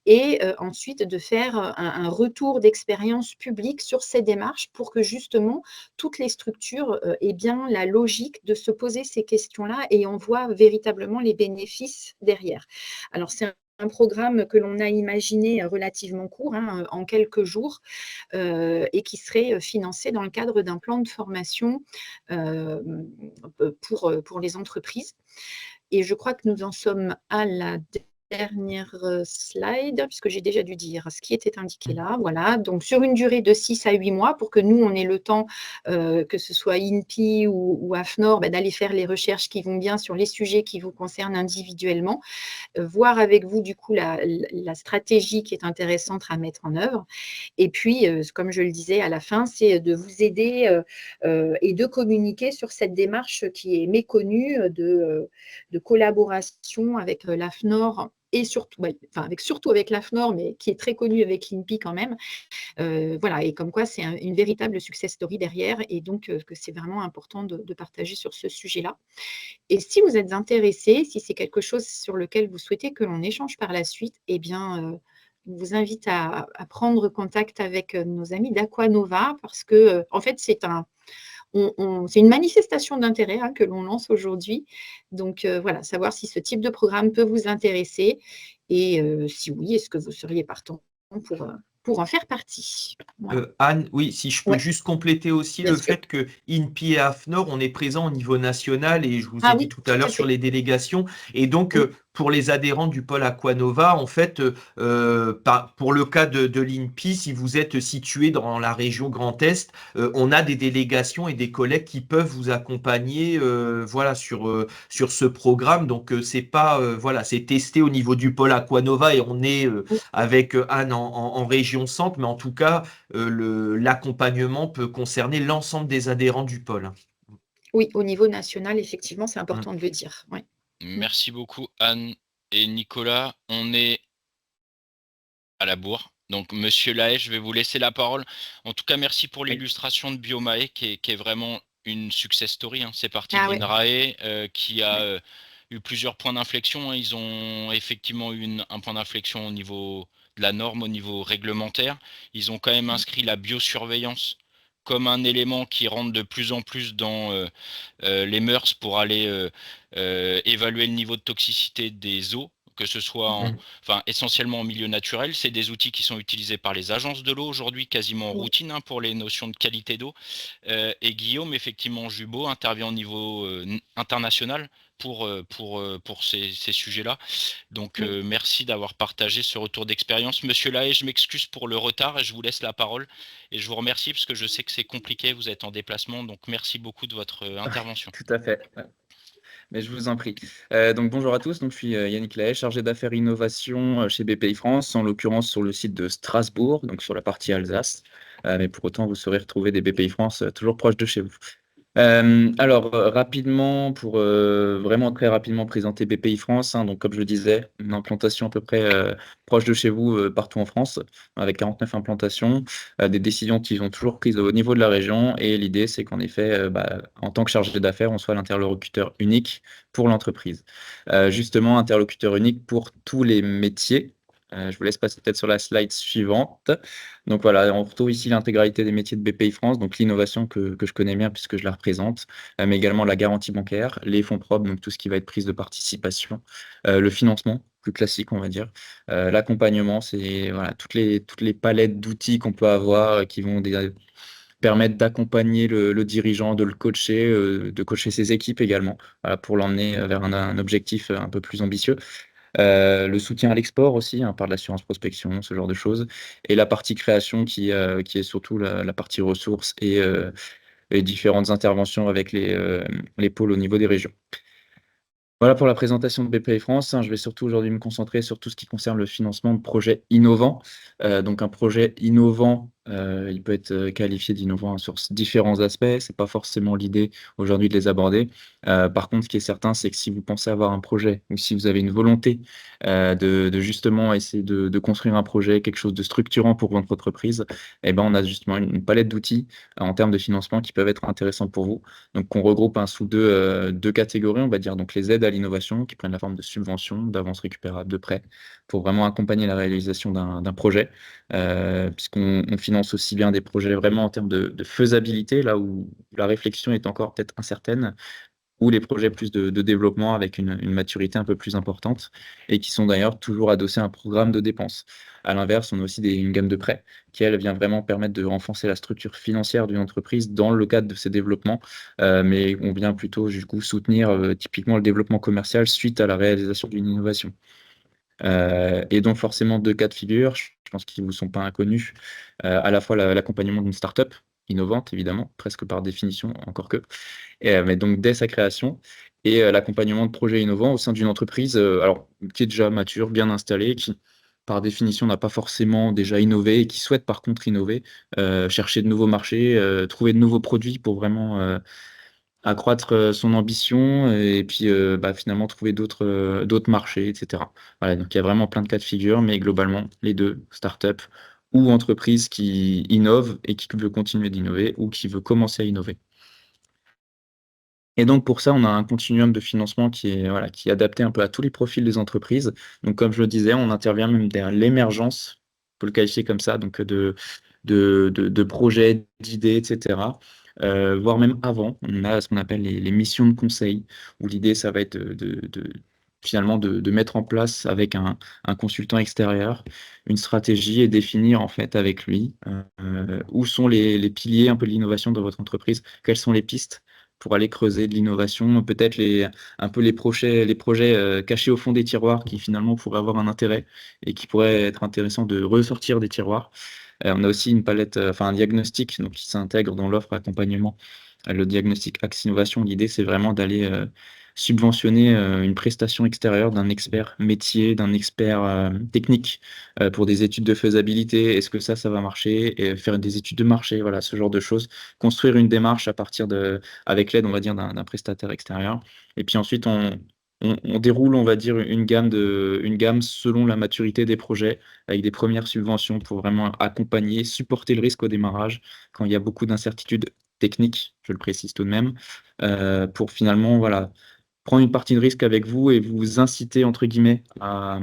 G: et ensuite de faire un retour d'expérience publique sur ces démarches pour que justement toutes les structures aient bien la logique de se poser ces questions-là et on voit véritablement les bénéfices derrière. Alors, c'est un programme que l'on a imaginé relativement court, hein, en quelques jours, et qui serait financé dans le cadre d'un plan de formation pour les entreprises. Et je crois que nous en sommes à la dernière slide, puisque j'ai déjà dû dire ce qui était indiqué là. Voilà, donc sur une durée de 6 à 8 mois, pour que nous, on ait le temps, que ce soit INPI ou AFNOR, d'aller faire les recherches qui vont bien sur les sujets qui vous concernent individuellement, voir avec vous, du coup, la stratégie qui est intéressante à mettre en œuvre. Et puis, comme je le disais à la fin, c'est de vous aider et de communiquer sur cette démarche qui est méconnue de collaboration avec l'AFNOR et surtout, surtout avec l'AFNOR, mais qui est très connue avec l'INPI quand même. Voilà, et comme quoi c'est une véritable success story derrière, et donc que c'est vraiment important de partager sur ce sujet-là. Et si vous êtes intéressé, si c'est quelque chose sur lequel vous souhaitez que l'on échange par la suite, eh bien, vous invite à prendre contact avec nos amis d'Aquanova parce que, en fait, c'est une manifestation d'intérêt que l'on lance aujourd'hui. Donc, voilà, savoir si ce type de programme peut vous intéresser et si oui, est-ce que vous seriez partant pour en faire partie. Voilà.
H: Anne, oui, si je peux
G: Ouais,
H: juste compléter aussi
G: bien
H: le
G: sûr.
H: fait que INPI et AFNOR, on est présent au niveau national et je vous ai
G: Ah
H: dit
G: oui,
H: tout à
G: tout
H: l'heure
G: à
H: sur
G: fait.
H: les délégations. Et donc,
G: Oui.
H: pour les adhérents du pôle Aquanova, en fait, pour le cas de l'INPI, si vous êtes situé dans la région Grand Est, on a des délégations et des collègues qui peuvent vous accompagner voilà, sur ce programme. Donc, c'est pas, voilà, c'est testé au niveau du pôle Aquanova et on est avec Anne en région centre, mais en tout cas, l'accompagnement peut concerner l'ensemble des adhérents du pôle.
G: Oui, au niveau national, effectivement, c'est
H: Mm.
G: important de le dire. Ouais.
A: Merci beaucoup Anne et Nicolas. On est à la bourre. Donc Monsieur Lahaye, je vais vous laisser la parole. En tout cas, merci pour l'illustration de Biomae qui est vraiment une success story. C'est parti
G: Ah
A: de
G: ouais.
A: l'INRAE qui a
G: Ouais.
A: eu plusieurs points d'inflexion. Ils ont effectivement eu un point d'inflexion au niveau de la norme, au niveau réglementaire. Ils ont quand même inscrit la biosurveillance comme un élément qui rentre de plus en plus dans les mœurs pour aller évaluer le niveau de toxicité des eaux, que ce soit essentiellement en milieu naturel. C'est des outils qui sont utilisés par les agences de l'eau aujourd'hui, quasiment en
G: Oui.
A: routine pour les notions de qualité d'eau. Et Guillaume, effectivement, Jubot intervient au niveau international pour ces sujets-là. Donc,
G: Oui.
A: merci d'avoir partagé ce retour d'expérience. Monsieur Lahaye, je m'excuse pour le retard et je vous laisse la parole. Et je vous remercie parce que je sais que c'est compliqué, vous êtes en déplacement. Donc, merci beaucoup de votre intervention.
I: Tout à fait. Ouais. Mais je vous en prie. Donc bonjour à tous, donc je suis Yannick Lahaye, chargé d'affaires innovation chez BPI France, en l'occurrence sur le site de Strasbourg, donc sur la partie Alsace. Mais pour autant, vous saurez retrouver des BPI France toujours proches de chez vous. Alors, rapidement, pour vraiment très rapidement présenter BPI France, donc comme je le disais, une implantation à peu près proche de chez vous partout en France, avec 49 implantations, des décisions qui sont toujours prises au niveau de la région. Et l'idée, c'est qu'en effet, en tant que chargé d'affaires, on soit l'interlocuteur unique pour l'entreprise. Justement, interlocuteur unique pour tous les métiers. Je vous laisse passer peut-être sur la slide suivante. Donc voilà, on retrouve ici l'intégralité des métiers de BPI France, donc l'innovation que je connais bien puisque je la représente, mais également la garantie bancaire, les fonds propres, donc tout ce qui va être prise de participation, le financement, plus classique, on va dire, l'accompagnement, c'est voilà, toutes les palettes d'outils qu'on peut avoir qui vont permettre d'accompagner le dirigeant, de coacher ses équipes également, voilà, pour l'emmener vers un objectif un peu plus ambitieux. Le soutien à l'export aussi, par de l'assurance prospection, ce genre de choses. Et la partie création qui est surtout la partie ressources et différentes interventions avec les pôles au niveau des régions. Voilà pour la présentation de BPI France. Je vais surtout aujourd'hui me concentrer sur tout ce qui concerne le financement de projets innovants. Donc un projet innovant, il peut être qualifié d'innovant sur différents aspects. C'est pas forcément l'idée aujourd'hui de les aborder. Par contre, ce qui est certain, c'est que si vous pensez avoir un projet ou si vous avez une volonté de justement essayer de construire un projet, quelque chose de structurant pour votre entreprise, eh ben, on a justement une palette d'outils en termes de financement qui peuvent être intéressants pour vous. Donc, on regroupe sous deux catégories, on va dire, donc les aides à l'innovation qui prennent la forme de subventions, d'avances récupérables, de prêts, pour vraiment accompagner la réalisation d'un projet, puisqu'on finance aussi bien des projets vraiment en termes de faisabilité, là où la réflexion est encore peut-être incertaine, ou les projets plus de développement avec une maturité un peu plus importante et qui sont d'ailleurs toujours adossés à un programme de dépenses. À l'inverse, on a aussi une gamme de prêts qui, elle, vient vraiment permettre de renforcer la structure financière d'une entreprise dans le cadre de ses développements, mais on vient plutôt du coup soutenir typiquement le développement commercial suite à la réalisation d'une innovation. Et donc forcément deux cas de figure, je pense qu'ils ne vous sont pas inconnus, à la fois l'accompagnement d'une start-up innovante, évidemment, presque par définition, encore que, mais donc dès sa création, et l'accompagnement de projets innovants au sein d'une entreprise alors, qui est déjà mature, bien installée, qui par définition n'a pas forcément déjà innové et qui souhaite par contre innover, chercher de nouveaux marchés, trouver de nouveaux produits pour vraiment accroître son ambition et puis finalement trouver d'autres marchés, etc. Voilà, donc il y a vraiment plein de cas de figure, mais globalement, les deux, start-up ou entreprise qui innove et qui veut continuer d'innover ou qui veut commencer à innover. Et donc pour ça, on a un continuum de financement qui est adapté un peu à tous les profils des entreprises. Donc comme je le disais, on intervient même dès l'émergence, on peut le qualifier comme ça, donc de projets, d'idées, etc. Voire même avant, on a ce qu'on appelle les missions de conseil, où l'idée, ça va être finalement de mettre en place avec un consultant extérieur une stratégie et définir en fait avec lui où sont les piliers un peu de l'innovation de votre entreprise, quelles sont les pistes pour aller creuser de l'innovation, peut-être un peu les projets cachés au fond des tiroirs qui finalement pourraient avoir un intérêt et qui pourraient être intéressants de ressortir des tiroirs. On a aussi une palette, enfin un diagnostic donc, qui s'intègre dans l'offre accompagnement. Le diagnostic Axe Innovation, l'idée c'est vraiment d'aller subventionner une prestation extérieure d'un expert métier, d'un expert technique pour des études de faisabilité. Est-ce que ça va marcher? Et faire des études de marché, voilà, ce genre de choses. Construire une démarche avec l'aide, on va dire, d'un prestataire extérieur. Et puis ensuite, on déroule, on va dire, une gamme selon la maturité des projets, avec des premières subventions pour vraiment accompagner, supporter le risque au démarrage, quand il y a beaucoup d'incertitudes techniques, je le précise tout de même, pour finalement, voilà, prendre une partie de risque avec vous et vous inciter, entre guillemets, à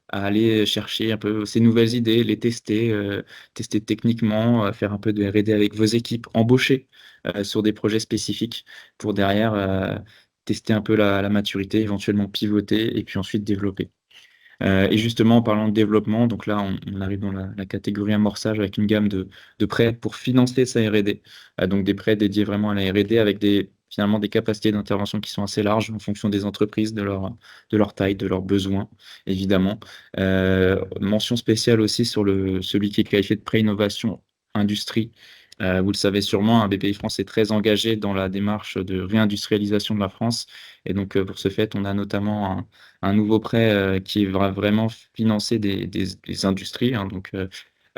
I: aller chercher un peu ces nouvelles idées, les tester techniquement, faire un peu de R&D avec vos équipes, embaucher sur des projets spécifiques pour derrière tester un peu la maturité, éventuellement pivoter et puis ensuite développer. Et justement, en parlant de développement, donc là, on arrive dans la catégorie amorçage avec une gamme de prêts pour financer sa R&D. Donc des prêts dédiés vraiment à la R&D avec finalement des capacités d'intervention qui sont assez larges en fonction des entreprises, de leur taille, de leurs besoins, évidemment. Mention spéciale aussi sur celui qui est qualifié de prêt innovation industrie. Vous le savez sûrement, BPI France est très engagé dans la démarche de réindustrialisation de la France. Et donc, pour ce fait, on a notamment un nouveau prêt qui va vraiment financer des industries, hein,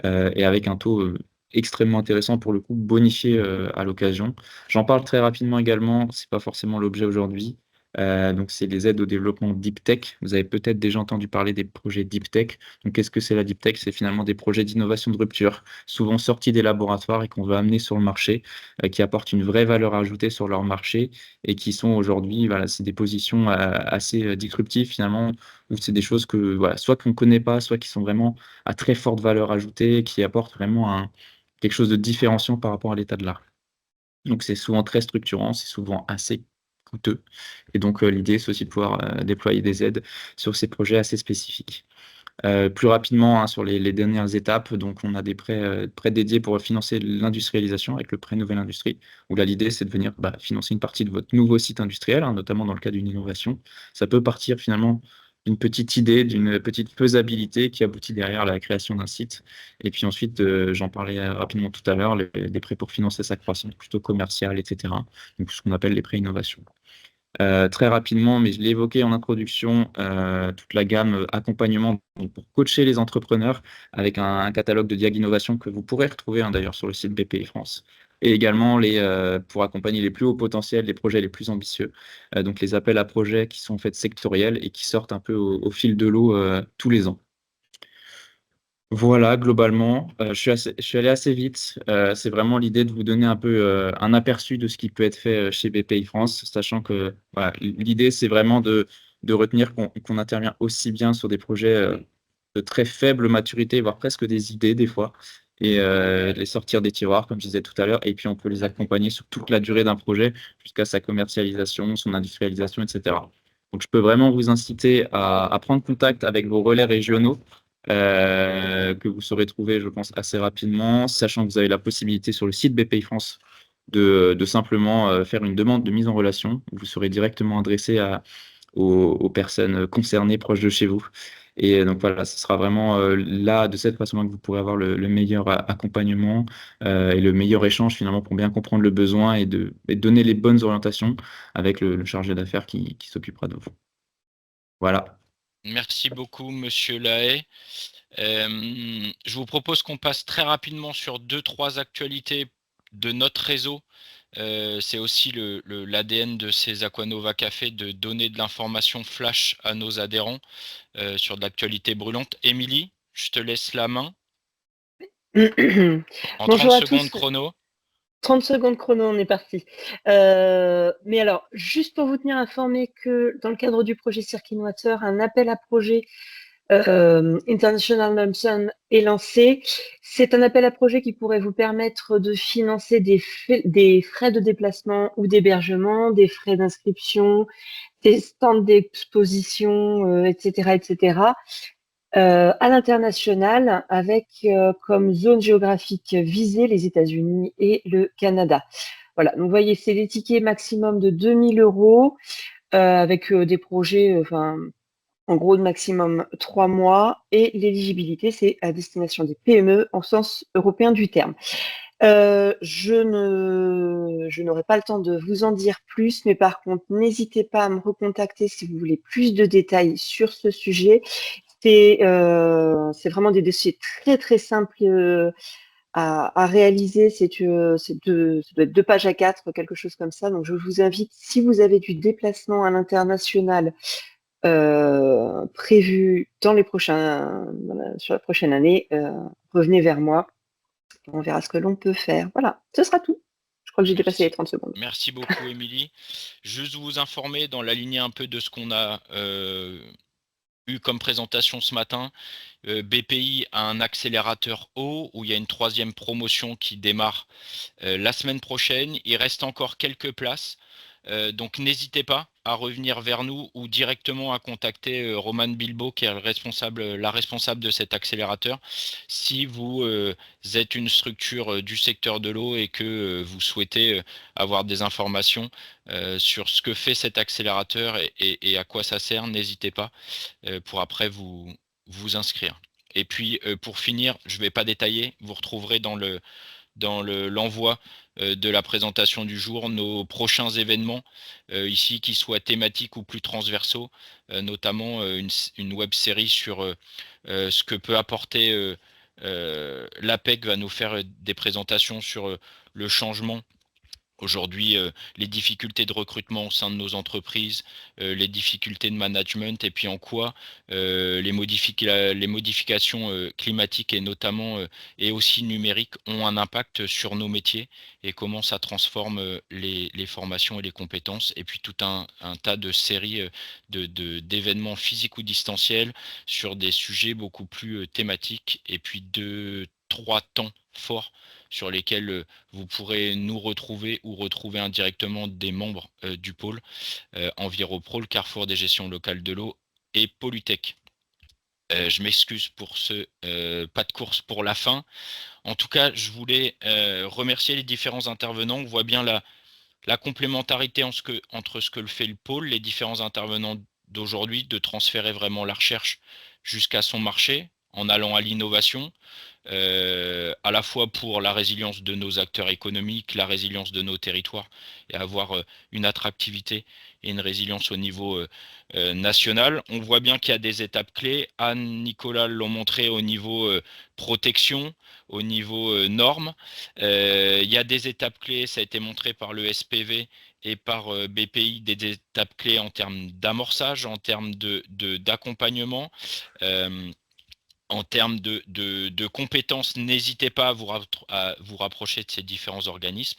I: et avec un taux extrêmement intéressant pour le coup, bonifié à l'occasion. J'en parle très rapidement également, c'est pas forcément l'objet aujourd'hui. Donc, c'est les aides au développement Deep Tech. Vous avez peut-être déjà entendu parler des projets Deep Tech. Donc, qu'est-ce que c'est la Deep Tech? C'est finalement des projets d'innovation de rupture, souvent sortis des laboratoires et qu'on veut amener sur le marché, qui apportent une vraie valeur ajoutée sur leur marché et qui sont aujourd'hui, voilà, c'est des positions assez disruptives finalement, où c'est des choses que, voilà, soit qu'on ne connaît pas, soit qui sont vraiment à très forte valeur ajoutée, qui apportent vraiment quelque chose de différenciant par rapport à l'état de l'art. Donc c'est souvent très structurant, c'est souvent assez coûteux. Et donc l'idée, c'est aussi de pouvoir déployer des aides sur ces projets assez spécifiques. Plus rapidement, hein, sur les dernières étapes, donc on a des prêts dédiés pour financer l'industrialisation avec le prêt Nouvelle Industrie, où là l'idée c'est de venir financer une partie de votre nouveau site industriel, hein, notamment dans le cas d'une innovation. Ça peut partir finalement d'une petite idée, d'une petite faisabilité qui aboutit derrière à la création d'un site. Et puis ensuite, j'en parlais rapidement tout à l'heure, des prêts pour financer sa croissance plutôt commerciale, etc. Donc ce qu'on appelle les prêts innovation. Très rapidement, mais je l'ai évoqué en introduction, toute la gamme accompagnement donc pour coacher les entrepreneurs avec un catalogue de diag innovation que vous pourrez retrouver, hein, d'ailleurs sur le site BPI France. Et également pour accompagner les plus hauts potentiels, les projets les plus ambitieux. Donc les appels à projets qui sont en fait sectoriels et qui sortent un peu au fil de l'eau tous les ans. Voilà, globalement, je suis allé assez vite. C'est vraiment l'idée de vous donner un peu un aperçu de ce qui peut être fait chez BPI France, sachant que voilà, l'idée, c'est vraiment de retenir qu'on intervient aussi bien sur des projets de très faible maturité, voire presque des idées des fois, et les sortir des tiroirs, comme je disais tout à l'heure, et puis on peut les accompagner sur toute la durée d'un projet jusqu'à sa commercialisation, son industrialisation, etc. Donc, je peux vraiment vous inciter à prendre contact avec vos relais régionaux que vous saurez trouver, je pense, assez rapidement, sachant que vous avez la possibilité sur le site BPI France de simplement faire une demande de mise en relation. Vous serez directement adressé aux personnes concernées proches de chez vous. Et donc voilà, ce sera vraiment là, de cette façon-là, que vous pourrez avoir le meilleur accompagnement et le meilleur échange finalement pour bien comprendre le besoin et donner les bonnes orientations avec le chargé d'affaires qui s'occupera de vous. Voilà.
A: Merci beaucoup, Monsieur Lahaye. Je vous propose qu'on passe très rapidement sur 2-3 actualités de notre réseau. C'est aussi l'ADN de ces Aquanova Café de donner de l'information flash à nos adhérents sur de l'actualité brûlante. Émilie, je te laisse la main. En
D: Bonjour
A: 30
D: à
A: secondes
D: tous.
A: chrono.
J: 30 secondes chrono, on est parti. Mais alors, juste pour vous tenir informé que dans le cadre du projet Circuit Water, un appel à projet International Lump Sum est lancé. C'est un appel à projet qui pourrait vous permettre de financer des frais de déplacement ou d'hébergement, des frais d'inscription, des stands d'exposition, etc., etc. À l'international, avec comme zone géographique visée les États-Unis et le Canada. Voilà, donc vous voyez, c'est des tickets maximum de 2000 €, avec des projets, en gros, de maximum 3 mois, et l'éligibilité, c'est à destination des PME en sens européen du terme. Je n'aurai pas le temps de vous en dire plus, mais par contre, n'hésitez pas à me recontacter si vous voulez plus de détails sur ce sujet. C'est vraiment des dossiers très très simples à réaliser. Ça doit être 2 pages à 4, quelque chose comme ça. Donc je vous invite, si vous avez du déplacement à l'international prévu sur la prochaine année, revenez vers moi. On verra ce que l'on peut faire. Voilà, ce sera tout. Je crois que j'ai dépassé les 30 secondes.
A: Merci beaucoup, Émilie. Juste vous informer, dans la lignée un peu de ce qu'on a eu comme présentation ce matin, BPI a un accélérateur haut où il y a une 3e promotion qui démarre la semaine prochaine. Il reste encore quelques places. Donc n'hésitez pas à revenir vers nous ou directement à contacter Romane Bilbao, qui est la responsable de cet accélérateur, si vous êtes une structure du secteur de l'eau et que vous souhaitez avoir des informations sur ce que fait cet accélérateur et à quoi ça sert. N'hésitez pas pour après vous inscrire. Et puis pour finir, je ne vais pas détailler, vous retrouverez dans l'envoi de la présentation du jour nos prochains événements ici, qui soient thématiques ou plus transversaux, notamment une web série sur ce que peut apporter l'APEC, va nous faire des présentations sur le changement. Aujourd'hui, les difficultés de recrutement au sein de nos entreprises, les difficultés de management, et puis en quoi les modifications climatiques et notamment et aussi numériques ont un impact sur nos métiers et comment ça transforme les formations et les compétences, et puis tout un tas de séries d'événements physiques ou distanciels sur des sujets beaucoup plus thématiques, et puis 2-3 temps forts sur lesquels vous pourrez nous retrouver ou retrouver indirectement des membres du pôle Enviropro, Carrefour des gestions locales de l'eau et Polytech. Je m'excuse pour ce pas de course pour la fin. En tout cas, je voulais remercier les différents intervenants. On voit bien la complémentarité entre ce que fait le pôle, les différents intervenants d'aujourd'hui, de transférer vraiment la recherche jusqu'à son marché en allant à l'innovation, à la fois pour la résilience de nos acteurs économiques, la résilience de nos territoires, et avoir une attractivité et une résilience au niveau national. On voit bien qu'il y a des étapes clés. Anne, Nicolas l'ont montré au niveau protection, au niveau normes. Il y a des étapes clés, ça a été montré par le SPV et par BPI, des étapes clés en termes d'amorçage, en termes d'accompagnement. En termes de compétences, n'hésitez pas à vous rapprocher de ces différents organismes.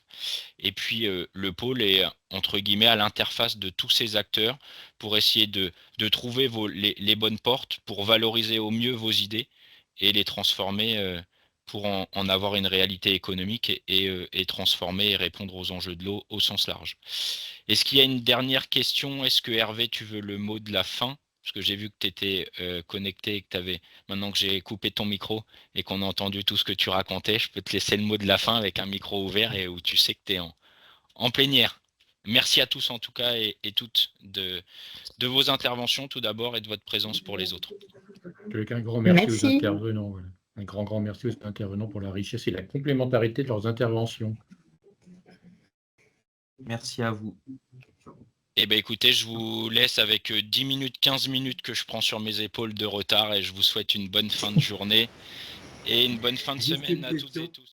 A: Et puis, le pôle est, entre guillemets, à l'interface de tous ces acteurs pour essayer de trouver les bonnes portes, pour valoriser au mieux vos idées et les transformer pour en avoir une réalité économique et transformer et répondre aux enjeux de l'eau au sens large. Est-ce qu'il y a une dernière question? Est-ce que Hervé, tu veux le mot de la fin? Parce que j'ai vu que tu étais connecté et que tu avais, maintenant que j'ai coupé ton micro et qu'on a entendu tout ce que tu racontais, je peux te laisser le mot de la fin avec un micro ouvert et où tu sais que tu es en plénière. Merci à tous en tout cas et toutes de vos interventions tout d'abord et de votre présence pour les autres.
F: Un grand merci aux intervenants. Voilà. Un grand merci aux intervenants pour la richesse et la complémentarité de leurs interventions.
H: Merci à vous.
A: Eh bien écoutez, je vous laisse avec 10 minutes, 15 minutes que je prends sur mes épaules de retard, et je vous souhaite une bonne fin de journée et une bonne fin de semaine à toutes et tous.